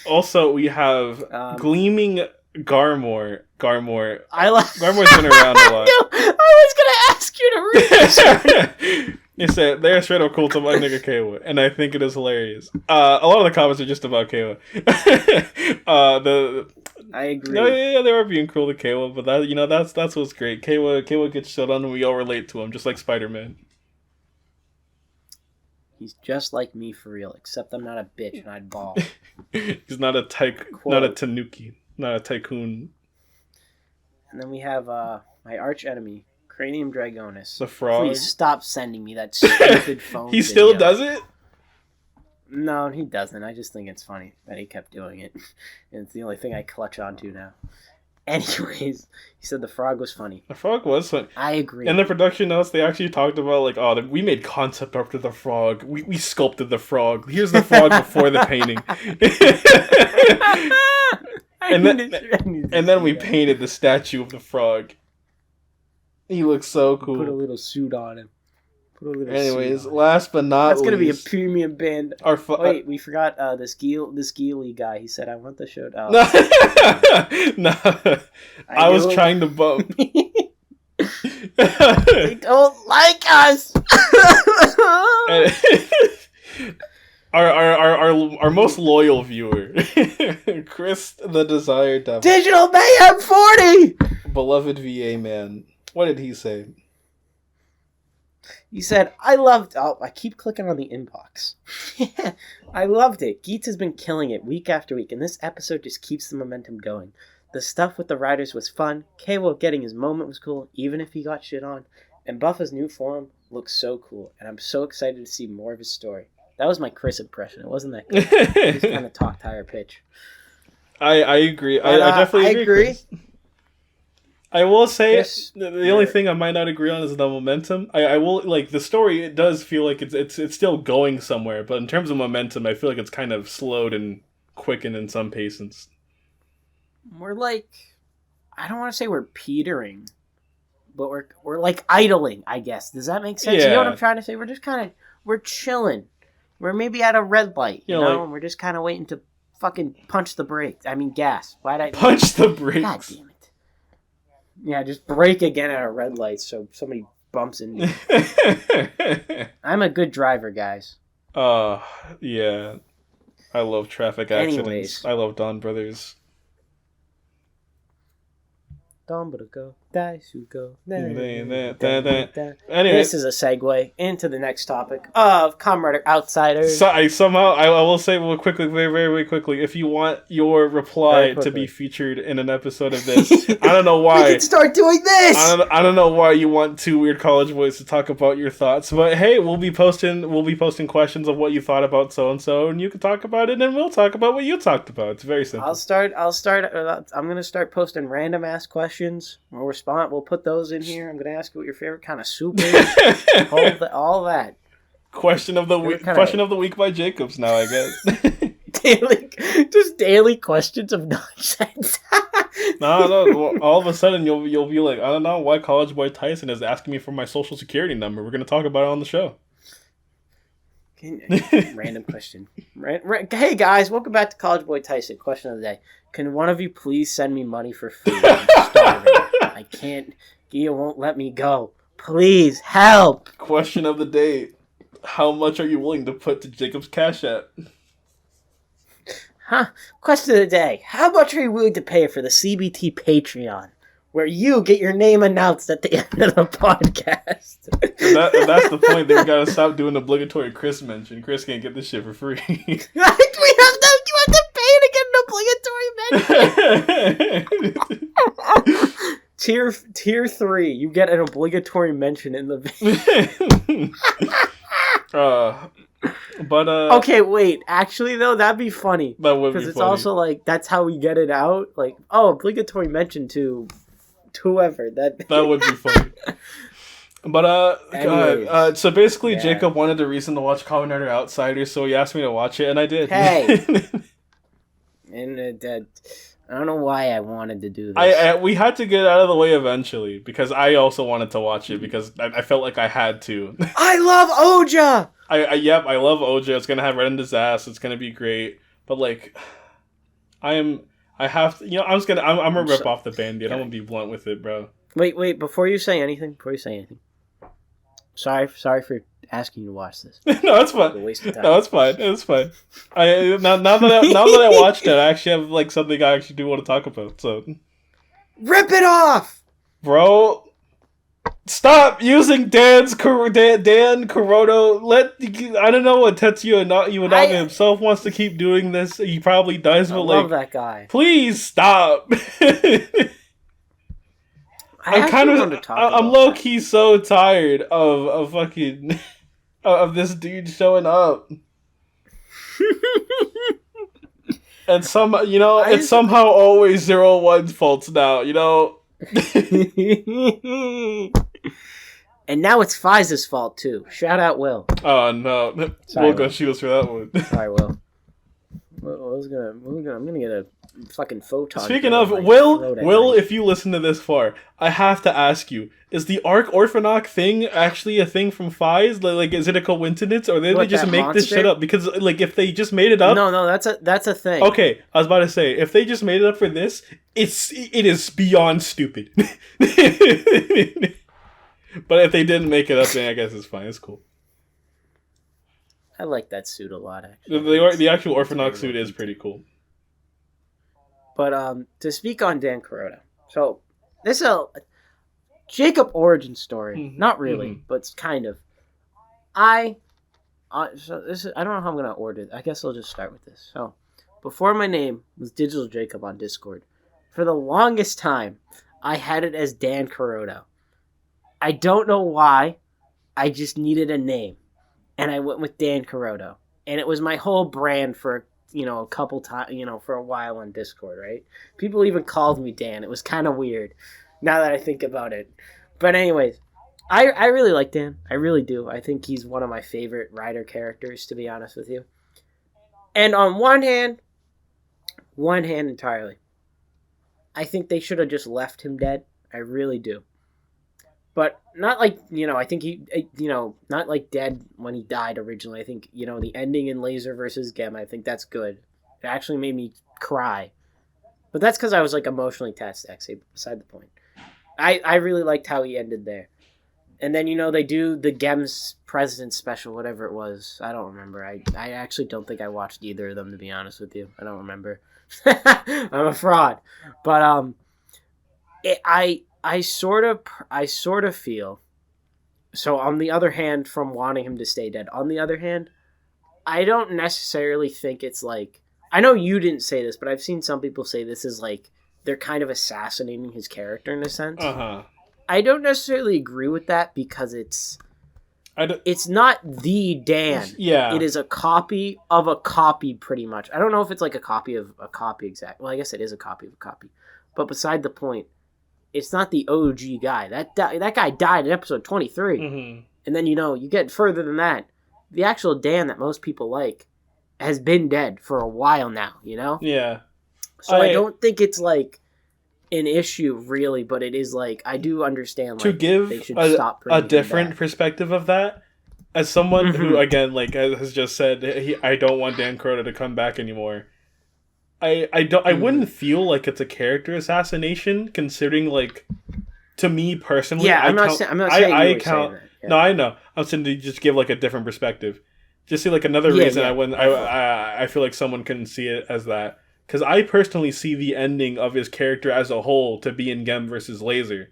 also we have Gleaming Garmore. Garmore's been around a lot. I was gonna ask you to read this. You said they're straight up cool to my nigga Kawa, and I think it is hilarious. A lot of the comments are just about Kawa. I agree. Yeah, they were being cool to Kawa, but that's what's great. Kawa gets shut on, and we all relate to him, just like Spider-Man. He's just like me for real, except I'm not a bitch and I'd ball. He's not a not a tanuki, not a tycoon. And then we have my arch enemy, Cranium Dragonis. The frog. Please stop sending me that stupid phone He still does it? No, he doesn't. I just think it's funny that he kept doing it. And it's the only thing I clutch onto now. Anyways, he said the frog was funny. The frog was funny. I agree. In the production notes, they actually talked about, we made concept art for the frog. We sculpted the frog. Here's the frog before the painting. And then we painted the statue of the frog. He looks so cool. Put a little suit on him. Anyways, last but not least. That's going to be a least, premium band. Wait, we forgot this Ghially guy. He said, I want the show to... No. I was trying to bump. They don't like us. our most loyal viewer, Chris the Desire Devil. Digital Mayhem 40! Beloved VA man. What did he say? He said, I loved... Oh, I keep clicking on the inbox. I loved it. Geats has been killing it week after week, and this episode just keeps the momentum going. The stuff with the riders was fun. K-Will getting his moment was cool, even if he got shit on. And Buffa's new form looks so cool, and I'm so excited to see more of his story. That was my Chris impression. It wasn't that good. He just kind of talked higher pitch. I agree. I definitely agree. Chris. I will say the only thing I might not agree on is the momentum. I will like the story. It does feel like it's still going somewhere, but in terms of momentum, I feel like it's kind of slowed and quickened in some paces. We're like, I don't want to say we're petering, but we're like idling. I guess. Does that make sense? Yeah. You know what I'm trying to say? We're just we're chilling. We're maybe at a red light, you know, and we're just kind of waiting to fucking punch the brakes. I mean, gas. Why'd I punch the brakes? God damn it. Yeah, just brake again at a red light so somebody bumps into me. I'm a good driver, guys. Yeah. I love traffic accidents. Anyways. I love Don Brothers. Don Brothers, Daisugo. Anyway. This is a segue into the next topic of Kamen Rider Outsiders. So I will say quickly, very, very, very quickly, if you want your reply to be featured in an episode of this, I don't know why. We can start doing this! I don't know why you want two weird college boys to talk about your thoughts, but hey, we'll be posting questions of what you thought about so-and-so, and you can talk about it, and we'll talk about what you talked about. It's very simple. I'm going to start posting random-ass questions. We'll put those in here. I'm going to ask you what your favorite kind of soup is. all that. Question of the week by Jacobs now, I guess. daily questions of nonsense. No. All of a sudden you'll be like, I don't know why College Boy Taisen is asking me for my social security number. We're going to talk about it on the show. Random question. Hey guys, welcome back to College Boy Taisen. Question of the day. Can one of you please send me money for food? I'm starving. I can't. Ghia won't let me go. Please, help! Question of the day. How much are you willing to put to Jacob's Cash App? Question of the day. How much are you willing to pay for the CBT Patreon? Where you get your name announced at the end of the podcast. And that's the point. They gotta stop doing obligatory Chris mention. Chris can't get this shit for free. You have to pay to get an obligatory mention. Tier 3, you get an obligatory mention in the video. Okay, wait. Actually, though, that'd be funny. That would be funny. Because it's also like, that's how we get it out. Like, obligatory mention to whoever. That would be funny. But, so basically, yeah. Jacob wanted a reason to watch Kamen Rider Outsiders, so he asked me to watch it, and I did. Hey! And I don't know why I wanted to do this. We had to get out of the way eventually, because I also wanted to watch it, because I felt like I had to. I love Oja! I love Oja. It's gonna have Red in his ass. It's gonna be great. But, like, I'm gonna rip off the Band-Aid. I'm gonna be blunt with it, bro. Wait, before you say anything. Sorry for asking you to watch this. No, it's fine. No, it's fine. It's fine. Now that I watched it, I actually have like something I actually do want to talk about. So, rip it off, bro. Stop using Dan Kuroda. I don't know what Tetsuya Iwanami himself wants to keep doing this. He probably does. I love that guy. Please stop. I'm low key so tired of fucking of this dude showing up. And it's somehow always 01's faults now, you know. And now it's Fiza's fault too. Shout out Will. Oh no. Sorry, Will go shoot us for that one. Sorry, Will. I'm gonna get a fucking photon. Speaking of Will, if you listen to this far, I have to ask you: is the Arc Orphanok thing actually a thing from Fize? Like, is it a coincidence, or did they just make this shit up? Because, like, if they just made it up, no, that's a thing. Okay, I was about to say, if they just made it up for this, it is beyond stupid. But if they didn't make it up, then I guess it's fine. It's cool. I like that suit a lot, actually. The actual Orphanox suit is pretty cool. But to speak on Dan Kuroda, so this is a Jacob origin story. Not really, but it's kind of. So this is, I don't know how I'm gonna order it. I guess I'll just start with this. So, before my name was Digital Jacob on Discord, for the longest time, I had it as Dan Kuroda. I don't know why. I just needed a name, and I went with Dan Kuroda, and it was my whole brand for a couple times, for a while on Discord. Right? People even called me Dan. It was kind of weird, now that I think about it. But anyways. I really like Dan. I really do. I think he's one of my favorite Rider characters, to be honest with you. And on one hand entirely, I think they should have just left him dead. I really do. But not like, I think he, not like dead when he died originally. I think, the ending in Laser versus Gem, I think that's good. It actually made me cry. But that's because I was, emotionally attached to X8, beside the point. I really liked how he ended there. And then, they do the Gem's President Special, whatever it was. I don't remember. I actually don't think I watched either of them, to be honest with you. I don't remember. I'm a fraud. But I sort of feel, so on the other hand, from wanting him to stay dead, on the other hand, I don't necessarily think it's I know you didn't say this, but I've seen some people say this is they're kind of assassinating his character in a sense. Uh-huh. I don't necessarily agree with that because it's not the Dan. Yeah. It is a copy of a copy, pretty much. I don't know if it's a copy of a copy exact. Well, I guess it is a copy of a copy. But beside the point, it's not the OG guy. That guy died in episode 23. Mm-hmm. And then, you get further than that. The actual Dan that most people like has been dead for a while now, Yeah. So I don't think it's an issue really, but it is I do understand to give they should stop a different perspective of that. As someone who again has just said I don't want Dan Kuroda to come back anymore. I wouldn't feel like it's a character assassination, considering to me personally. Yeah, I'm not saying I count. That. Yeah. No, I know. I'm saying to just give a different perspective. Just see another reason I feel like someone couldn't see it as that. Because I personally see the ending of his character as a whole to be in Gem versus Laser.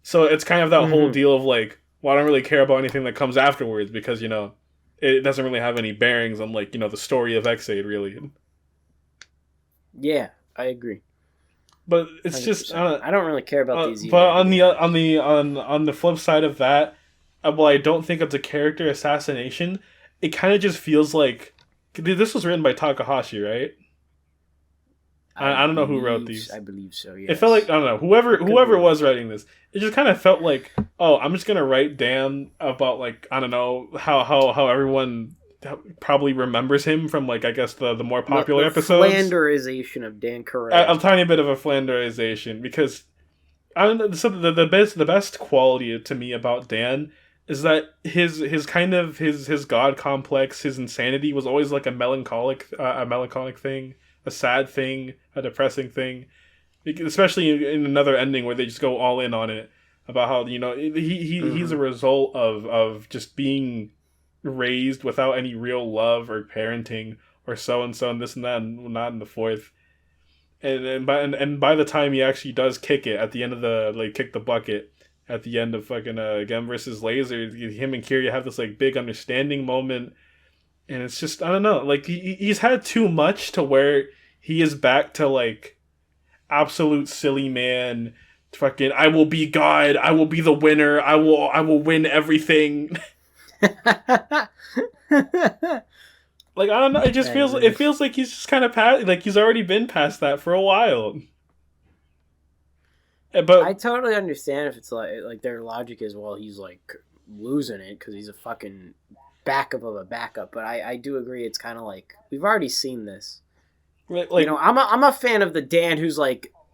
So it's kind of that whole deal of I don't really care about anything that comes afterwards because, it doesn't really have any bearings on the story of X8 really. Yeah, I agree. But it's 100%. Just I don't really care about these either. But on the flip side of that, while I don't think it's a character assassination, it kind of just feels this was written by Takahashi, right? I don't know who wrote these. I believe so, yes. It felt I don't know, whoever was writing this, it just kind of felt I'm just going to write Dan about, I don't know, how everyone probably remembers him from, I guess, the more popular episodes. Flanderization of Dan Kuroda. A tiny bit of a flanderization, because I don't know, the best quality to me about Dan is that his kind of, his god complex, his insanity was always, a melancholic thing. A sad thing, a depressing thing, especially in another ending where they just go all in on it about how he's a result of just being raised without any real love or parenting or so and this and that and not in the fourth, and by the time he actually does kick it at the end of the kick the bucket at the end of fucking Gem versus Laser, him and Kiryu have this big understanding moment. And it's just, I don't know, he's had too much to where he is back to, absolute silly man, fucking, I will be God, I will be the winner, I will win everything. I don't know, it just feels like he's just kind of he's already been past that for a while. But I totally understand if it's their logic is, well, he's, losing it because he's a fucking backup of a backup, but I do agree it's kind of we've already seen this. I'm a fan of the Dan who's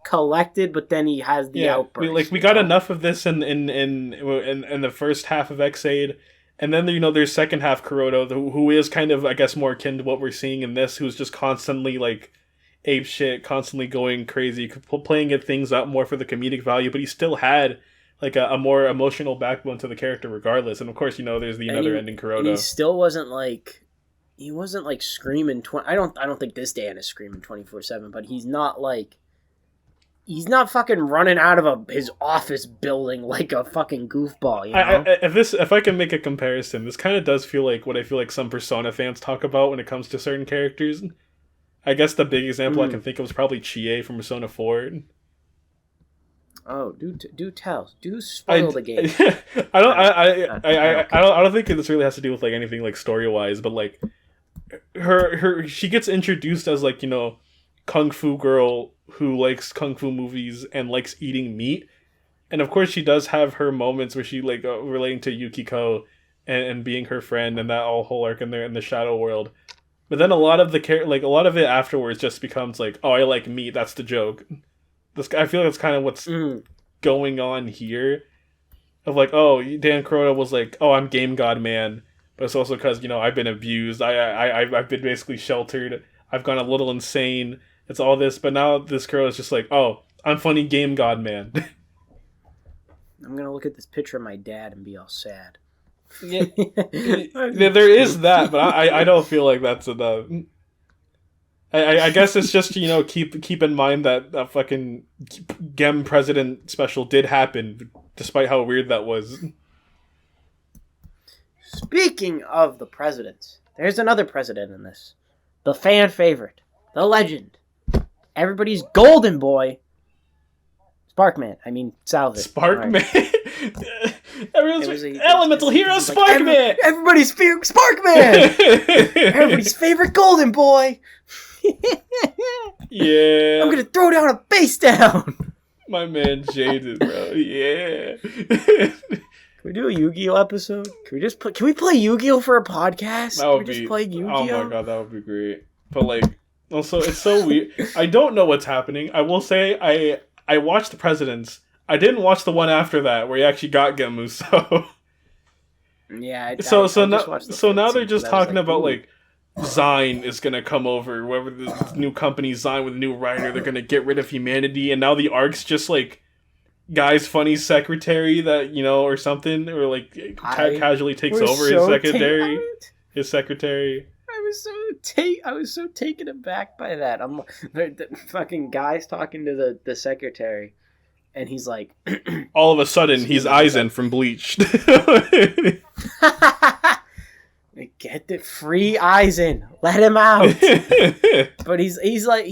collected, but then he has the outburst. We got enough of this in the first half of X8, and then there's second half Kuroda, who is kind of, I guess, more akin to what we're seeing in this, who's just constantly ape shit, constantly going crazy, playing things up more for the comedic value, but he still had like a more emotional backbone to the character regardless. And of course, you know, there's the another ending Kuroda. And he still wasn't like screaming. I don't think this Dan is screaming 24/7, but he's not fucking running out of his office building like a fucking goofball. You know? If I can make a comparison, this kind of does feel like what I feel like some Persona fans talk about when it comes to certain characters. I guess the big example I can think of is probably Chie from Persona 4. Oh, do tell. Do spoil the game. I don't think this really has to do with like anything like story wise, but like she gets introduced as like, you know, kung fu girl who likes kung fu movies and likes eating meat, and of course she does have her moments where she like relating to Yukiko and being her friend and that whole arc in there in the shadow world. But then a lot of it afterwards just becomes like, oh, I like meat. That's the joke. I feel like that's kind of what's going on here. Of like, oh, Dan Kuroda was like, oh, I'm Game God Man, but it's also because, you know, I've been abused. I've been basically sheltered. I've gone a little insane. It's all this, but now this girl is just like, oh, I'm funny Game God Man. I'm gonna look at this picture of my dad and be all sad. Yeah, there is that, but I don't feel like that's enough. I guess it's just, you know, keep in mind that that fucking Gem President special did happen, despite how weird that was. Speaking of the presidents, there's another president in this. The fan favorite. The legend. Everybody's golden boy. Sparkman. I mean, Salvage. Sparkman? Right. Everyone's elemental hero Sparkman! Like, everybody's Sparkman! Everybody's favorite golden boy! Yeah. I'm gonna throw down a face down! My man jaded, bro. Yeah. Can we do a Yu-Gi-Oh episode? Can we play Yu-Gi-Oh for a podcast? That would just play Yu-Gi-Oh? Oh my god, that would be great. But like, also, it's so weird. I don't know what's happening. I will say, I watched the Presidents. I didn't watch the one after that where he actually got Gemuso. Yeah. So now they're just talking about like Zine is gonna come over, whoever the new company Zine with a new writer, they're gonna get rid of humanity, and now the arc's just like Guy's funny secretary that, you know, or something, or like casually takes over his secretary. I was so taken aback by that. The fucking Guy's talking to the secretary, and he's like, all of a sudden he's Aizen from Bleach. Get the free Aizen, let him out. But he's like,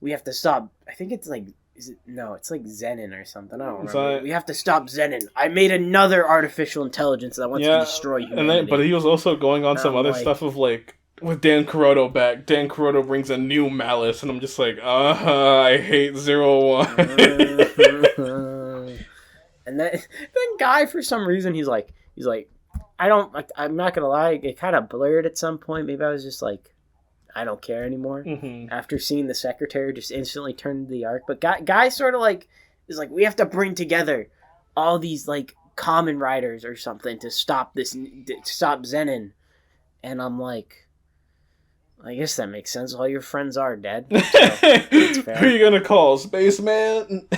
we have to stop. I think it's like, it's like Zenin or something. I don't remember. We have to stop Zenin. I made another artificial intelligence that wants to destroy humanity. But he was also going on some other stuff of like, with Dan Kuroda back, Dan Kuroda brings a new malice, and I'm just like, I hate 01. And then Guy, for some reason, he's like, I'm not gonna lie, it kind of blurred at some point. Maybe I was just like, I don't care anymore. Mm-hmm. After seeing the secretary just instantly turn into the arc. But Guy sort of like is like, we have to bring together all these like Kamen Riders or something to stop Zenin. And I'm like, I guess that makes sense. All your friends are dead. So who are you gonna call? Spaceman?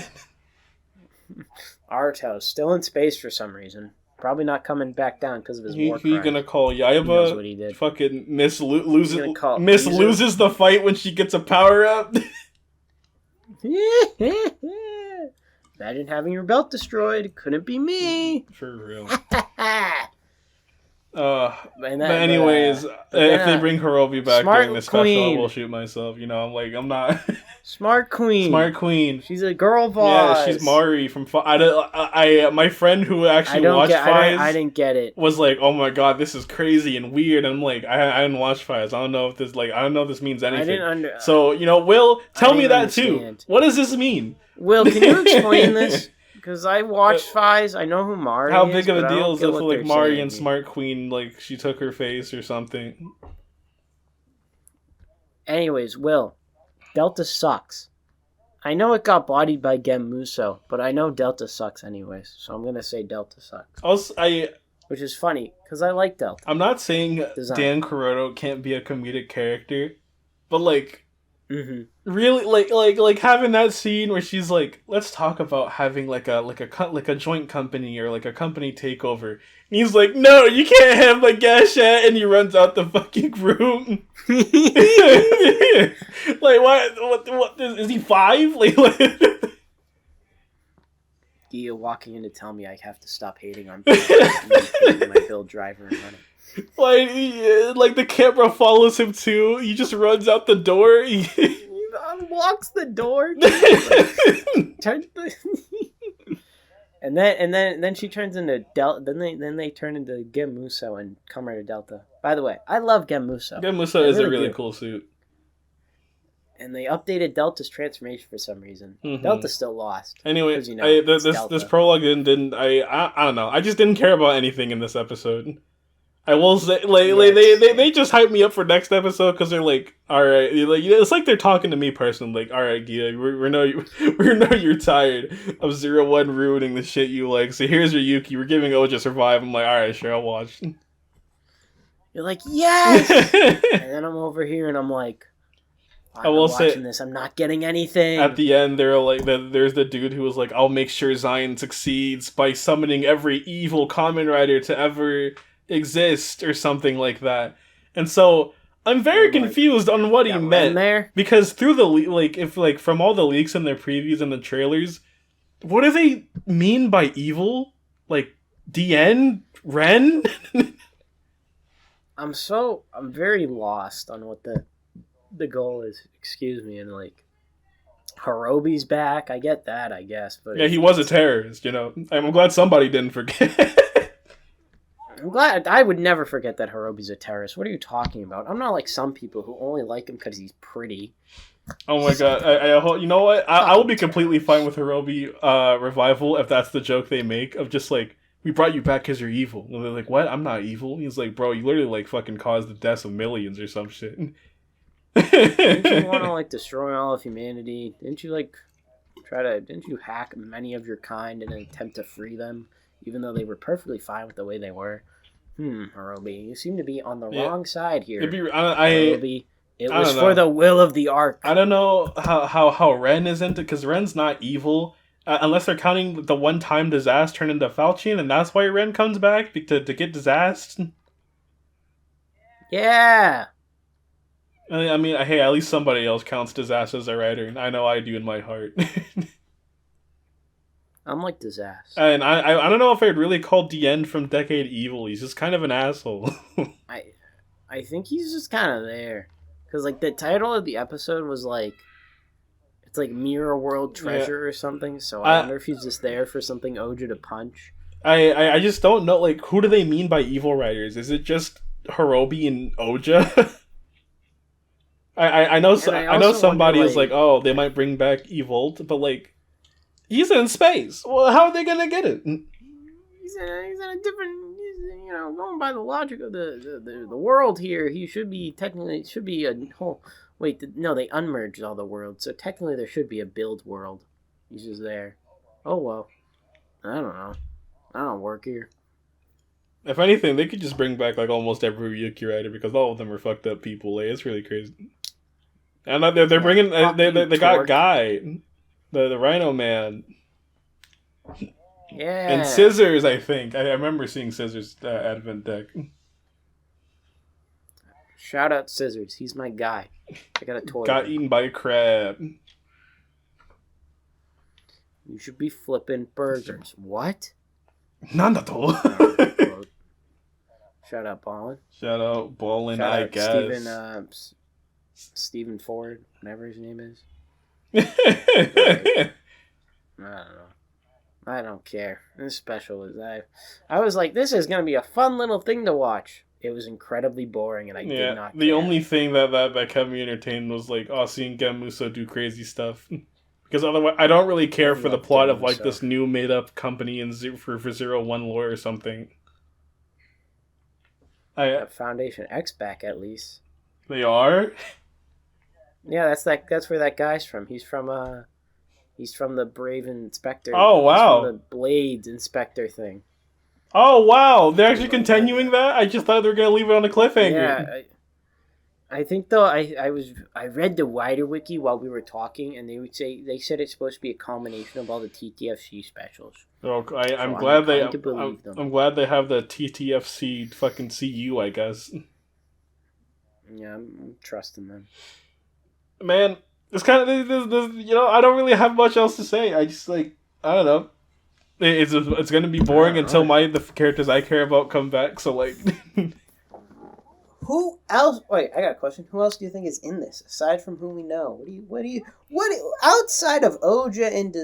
Arto's still in space for some reason. Probably not coming back down because of his war crime. Who you gonna call? Yaiba? He knows what he did. Fucking loses the fight when she gets a power up. Imagine having your belt destroyed. Couldn't be me. For real. But anyways, if they bring Hirobi back during this special, I will shoot myself. You know, I'm not... Smart Queen. She's a girl boss. Yeah, she's Mari from... my friend who actually watched Fies... I didn't get it. ...was like, oh my god, this is crazy and weird. And I'm like, I didn't watch Fies. I don't know if this means anything. So, you know, Will, tell me that too. What does this mean? Will, can you explain this? Because I watched Fies, I know who Mari is. How big of a deal is it for like Mari and Smart Queen, like she took her face or something? Anyways, Will, Delta sucks. I know it got bodied by Gemuso, but I know Delta sucks anyways, so I'm gonna say Delta sucks. Which is funny, because I like Delta. I'm not saying Dan Kuroda can't be a comedic character, but like, Mm-hmm. Really, like having that scene where she's like, "Let's talk about having like a joint company or like a company takeover." And he's like, "No, you can't have my gashat," and he runs out the fucking room. Like what is he 5? Like Ghia walking in to tell me I have to stop hating on my build driver and running. Like the camera follows him too. He just runs out the door. He unlocks the door. And then she turns into Delta. Then they turn into Gemuso and Kamen Rider Delta. By the way, I love Gemuso. Gemuso is a really cool suit. And they updated Delta's transformation for some reason. Mm-hmm. Delta's still lost. Anyway, this prologue didn't I don't know. I just didn't care about anything in this episode. I will say, they just hyped me up for next episode because they're like, all right, like it's like they're talking to me personally, like, all right, Ghia, we know you're tired of 01 ruining the shit you like. So here's your Yuki. We're giving Oja Survive. I'm like, all right, sure, I'll watch. You're like, yes, and then I'm over here and I'm like, I will say this. I'm not getting anything. At the end, they're like, there's the dude who was like, I'll make sure Zion succeeds by summoning every evil Kamen Rider to ever exist or something like that. And so I'm very confused on what he meant there, because through the from all the leaks and their previews and the trailers, what do they mean by evil? Like DN Ren? I'm very lost on what the goal is. Excuse me. And like Harobi's back. I get that, I guess, but yeah, he was a terrorist, you know. I'm glad somebody didn't forget. I'm glad. I would never forget that Harobi's a terrorist. What are you talking about? I'm not like some people who only like him because he's pretty. Oh my god! I you know what? I will be completely fine with Harobi revival if that's the joke they make of just like, we brought you back because you're evil. And they're like, what? I'm not evil. He's like, bro, you literally like fucking caused the deaths of millions or some shit. Didn't you want to like destroy all of humanity? Didn't you like didn't you hack many of your kind in an attempt to free them? Even though they were perfectly fine with the way they were. Harobi, you seem to be on the wrong side here. Harobi, it was for the will of the Arc. I don't know how Ren is into, because Ren's not evil. Unless they're counting the one-time disaster turned into Falchion, and that's why Ren comes back, to get disaster. Yeah. I mean, hey, at least somebody else counts disaster as a writer. I know I do in my heart. I'm like disaster. And I don't know if I'd really call DN from Decade evil. He's just kind of an asshole. I think he's just kind of there. Because, like, the title of the episode was, like, it's like Mirror World Treasure or something. So I wonder if he's just there for something Oja to punch. I just don't know, like, who do they mean by evil writers? Is it just Harobi and Oja? I know somebody is like, oh, they might bring back Evolt, but, like, he's in space. Well, how are they gonna get it? He's in a different. You know, going by the logic of the world here, he should be a whole. Wait, no, they unmerged all the worlds, so technically there should be a build world. He's just there. Oh well, I don't know. I don't work here. If anything, they could just bring back like almost every Yuki writer because all of them are fucked up people. Like, it's really crazy. And they're bringing they got Guy. The Rhino Man. Yeah. And Scissors, I think. I remember seeing Scissors Advent deck. Shout out Scissors. He's my guy. I got a toy. Got eaten by a crab. You should be flipping burgers. What? Nandato. Shout out Ballin. Shout out Ballin, Shout I out guess. Stephen Ford, whatever his name is. I don't know. I don't care. This special is I was like, this is gonna be a fun little thing to watch. It was incredibly boring, and I did not care. The only thing that kept me entertained was like, seeing Gemuso do crazy stuff. Because otherwise, I don't really care for the plot of like this new made up company in for 01 lore or something. Foundation X back at least. They are. Yeah, that's where that guy's from. He's from the Brave Inspector. Oh wow. He's from the Blades Inspector thing. Oh wow, they're actually continuing that? I just thought they were gonna leave it on a cliffhanger. I think though I read the wider wiki while we were talking, and they said it's supposed to be a combination of all the TTFC specials. Oh, I'm So glad inclined to believe them. I'm glad they have the TTFC fucking CU, I guess. Yeah, I'm trusting them. Man, it's kind of this, I don't really have much else to say. I just I don't know. It's gonna be boring until the characters I care about come back. So like, who else? Wait, I got a question. Who else do you think is in this aside from who we know? What outside of Oja and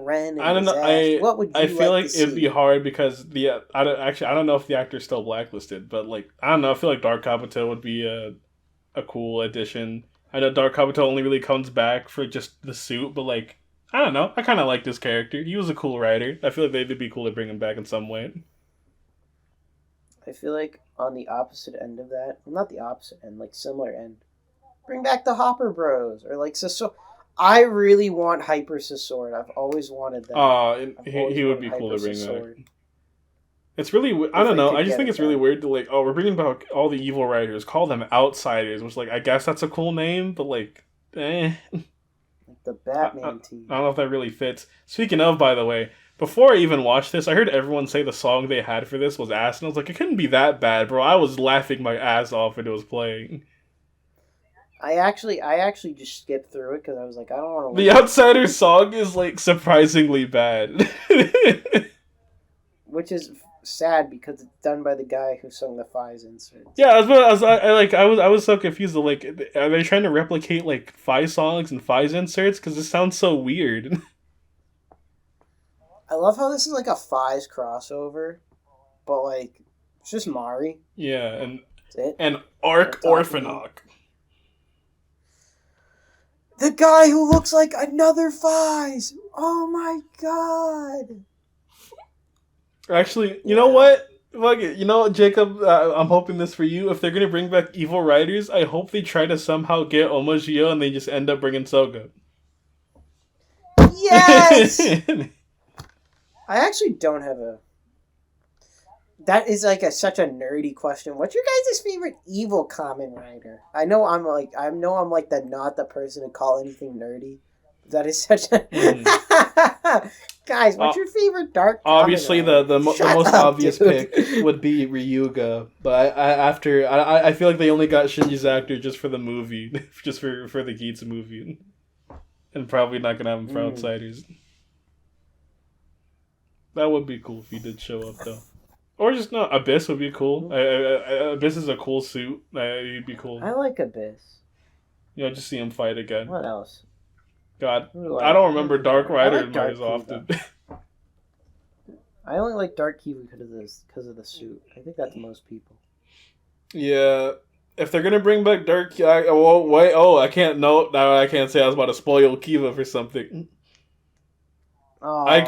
Ren? And I don't know. Disaster, what would you I feel like to it'd see? be hard because I don't know if the actor's still blacklisted, but like I don't know. I feel like Dark Kabuto would be a cool addition. I know Dark Kabuto only really comes back for just the suit, but like I don't know. I kind of like this character. He was a cool writer. I feel like they'd be cool to bring him back in some way. I feel like on the opposite end of that, well, not the opposite end, like similar end, bring back the Hopper Bros or like so. I really want Hyper Sword. I've always wanted that. He would be cool to bring back. It's really I don't know. I just think it's really weird to like we're bringing back all the evil writers, call them Outsiders, which like I guess that's a cool name, but like the Batman team. I don't know if that really fits. Speaking of, by the way, before I even watched this, I heard everyone say the song they had for this was ass, and I was like, it couldn't be that bad, bro. I was laughing my ass off when it was playing. I actually just skipped through it because I was like, I don't want to. The Outsiders song is like surprisingly bad, which is sad because it's done by the guy who sung the Fies inserts. Yeah, I was so confused. Like, are they trying to replicate like Fi songs and Fies inserts? Because it sounds so weird. I love how this is like a Fies crossover, but like it's just Mari. Yeah, and Arc Orphanok. The guy who looks like another Fies. Oh my god. Actually, you know what? Fuck it. You know what, Jacob? I'm hoping this for you. If they're gonna bring back evil writers, I hope they try to somehow get Omagio and they just end up bringing Soga. Yes! I actually don't have a... That is like such a nerdy question. What's your guys' favorite evil Kamen Rider? I know I'm like not the person to call anything nerdy. That is such a... Guys, what's your favorite dark Kamen Obviously, Rider? the most obvious pick would be Ryuga, but I feel like they only got Shinji's actor just for the movie, just for the Geats movie, and probably not gonna have him for Outsiders. That would be cool if he did show up though, or just no. Abyss would be cool. Abyss is a cool suit. He'd be cool. I like Abyss. Just see him fight again. What else? God, I don't remember Dark Rider as often. I only like Dark Kiva because of the suit. I think that's most people. Yeah, if they're gonna bring back Dark, I can't. No, now I can't say I was about to spoil Kiva for something. Oh, I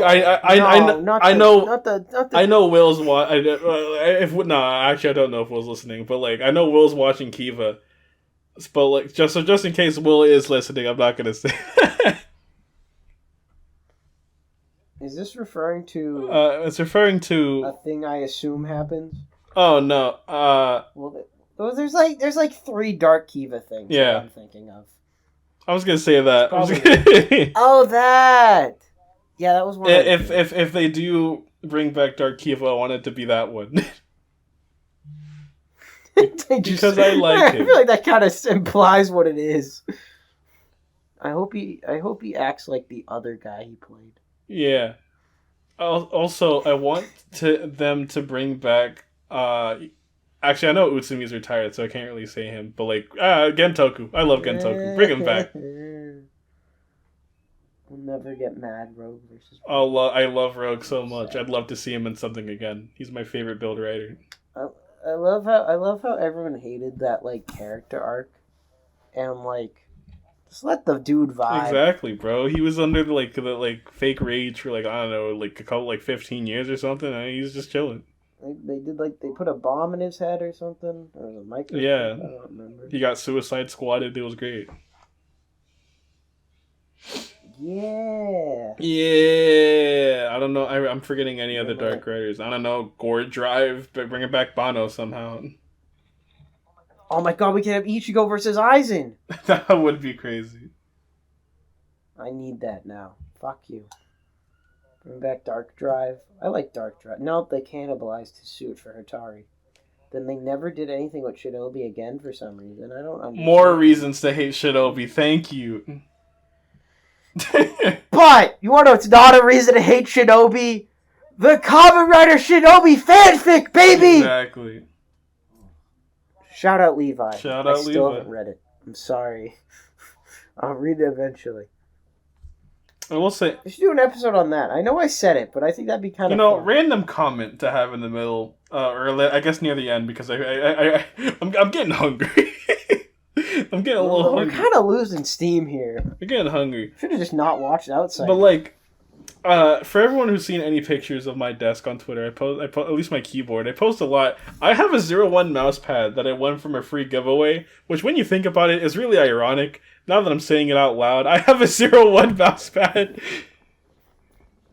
know Will's actually I don't know if Will's listening, but like I know Will's watching Kiva. But like just in case Will is listening, I'm not gonna say. Is this referring to? It's referring to a thing I assume happens. Oh no. Well, there's like 3 Dark Kiva things. Yeah. I'm thinking of. I was gonna say that. Oh, that. Yeah, that was one. If they do bring back Dark Kiva, I want it to be that one. Because I like him. I feel like that kind of implies what it is. I hope he acts like the other guy he played. Yeah. Also, I want them to bring back. Actually, I know Utsumi's retired, so I can't really say him. But like, Gentoku. I love Gentoku. Bring him back. We'll never get mad. Rogue versus. I love Rogue so much. I'd love to see him in something again. He's my favorite build writer. I love how everyone hated that like character arc, and like just let the dude vibe. Exactly, bro. He was under the fake rage for like I don't know, like a couple 15 years or something, and he's just chilling. They put a bomb in his head or something, or a microphone. Yeah, I don't remember. He got suicide squatted. It was great. Yeah. I don't know. I'm forgetting any other Dark Riders. I don't know. Gore Drive, but bring it back Bano somehow. Oh my god, we can have Ichigo versus Aizen. That would be crazy. I need that now. Fuck you. Bring back Dark Drive. I like Dark Drive. Nope, they cannibalized his suit for Hatari. Then they never did anything with Shinobi again for some reason. I don't understand. More reasons to hate Shinobi. Thank you. But you want to know it's not a reason to hate Shinobi? The Kamen Rider Shinobi fanfic, baby! Exactly. Shout out Levi. Shout out I still Levi. haven't read it. I'm sorry. I'll read it eventually. I will say, We should do an episode on that. I know I said it, but I think that'd be kind of fun. random comment to have in the middle, or I guess near the end, because I'm getting hungry. I'm getting a little We're hungry. kind of losing steam here. I'm getting hungry. Should have just not watched Outsiders. But like, for everyone who's seen any pictures of my desk on Twitter, I post at least my keyboard. I post a lot. I have a 01 mouse pad that I won from a free giveaway, which when you think about it is really ironic. Now that I'm saying it out loud, I have a 01 mouse pad.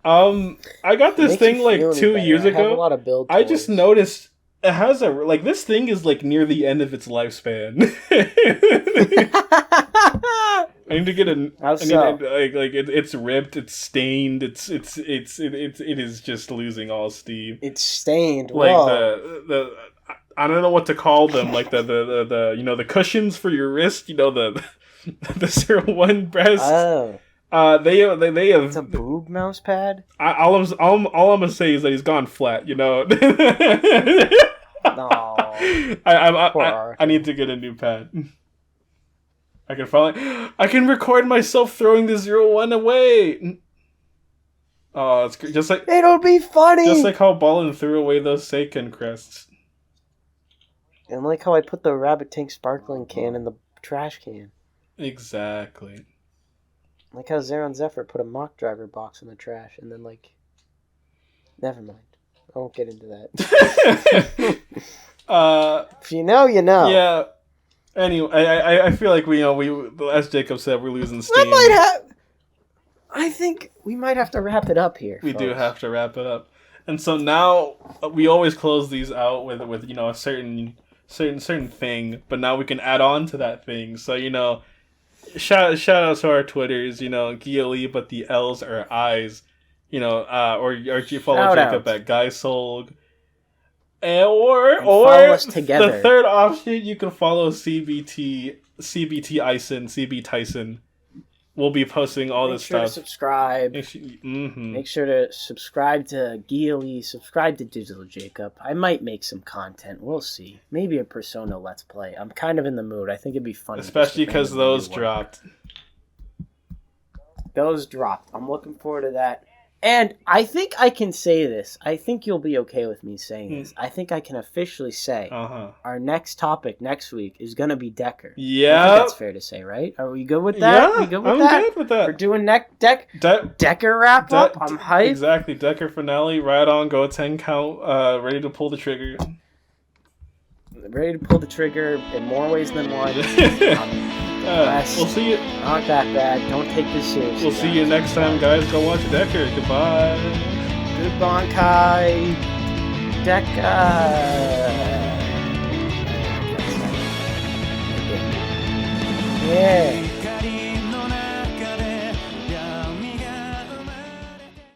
I got this thing like 2 years ago. I have a lot of build I just noticed it has this thing is like near the end of its lifespan. I need to get it's ripped, it's stained, it is just losing all steam. It's stained. Like Whoa. the I don't know what to call them, like the the cushions for your wrist, the 01 breast. Oh. They have. It's a boob mouse pad? All I'm gonna say is that he's gone flat. No. I need to get a new pad. I can record myself throwing the 01 away. Oh, it's just like it'll be funny. Just like how Ballin threw away those Seiken crests. And like how I put the Rabbit Tank sparkling can in the trash can. Exactly. Like how Zeron Zephyr put a mock driver box in the trash and then never mind. I won't get into that. If you know, you know. Yeah. Anyway, I feel like we as Jacob said, we're losing steam. I think we might have to wrap it up here. We do have to wrap it up. And so now we always close these out with a certain thing, but now we can add on to that thing. So shout out to our Twitters, Ghially, but the L's are I's, or you follow Jacob at GuySolg. Or follow us together. The third option, you can follow CBT Ison, CB Tyson. We'll be posting all this stuff. Make sure to subscribe. Mm-hmm. Make sure to subscribe to Ghially, subscribe to Digital Jacob. I might make some content. We'll see. Maybe a Persona Let's Play. I'm kind of in the mood. I think it'd be fun. Especially because those dropped. Those dropped. I'm looking forward to that. And I think I can say this. I think you'll be okay with me saying this. I think I can officially say our next topic next week is going to be Decker. Yeah. I think that's fair to say, right? Are we good with that? Yeah, we good with I'm that? good with that. We're doing Decker wrap up. I'm hyped. Exactly. Decker finale. Right on. Go 10 count. Ready to pull the trigger. Ready to pull the trigger in more ways than one. We'll see you. Not that bad. Don't take this seriously. We'll see you next time, guys. Go watch Decker. Goodbye. Goodbye, Decker. Yeah.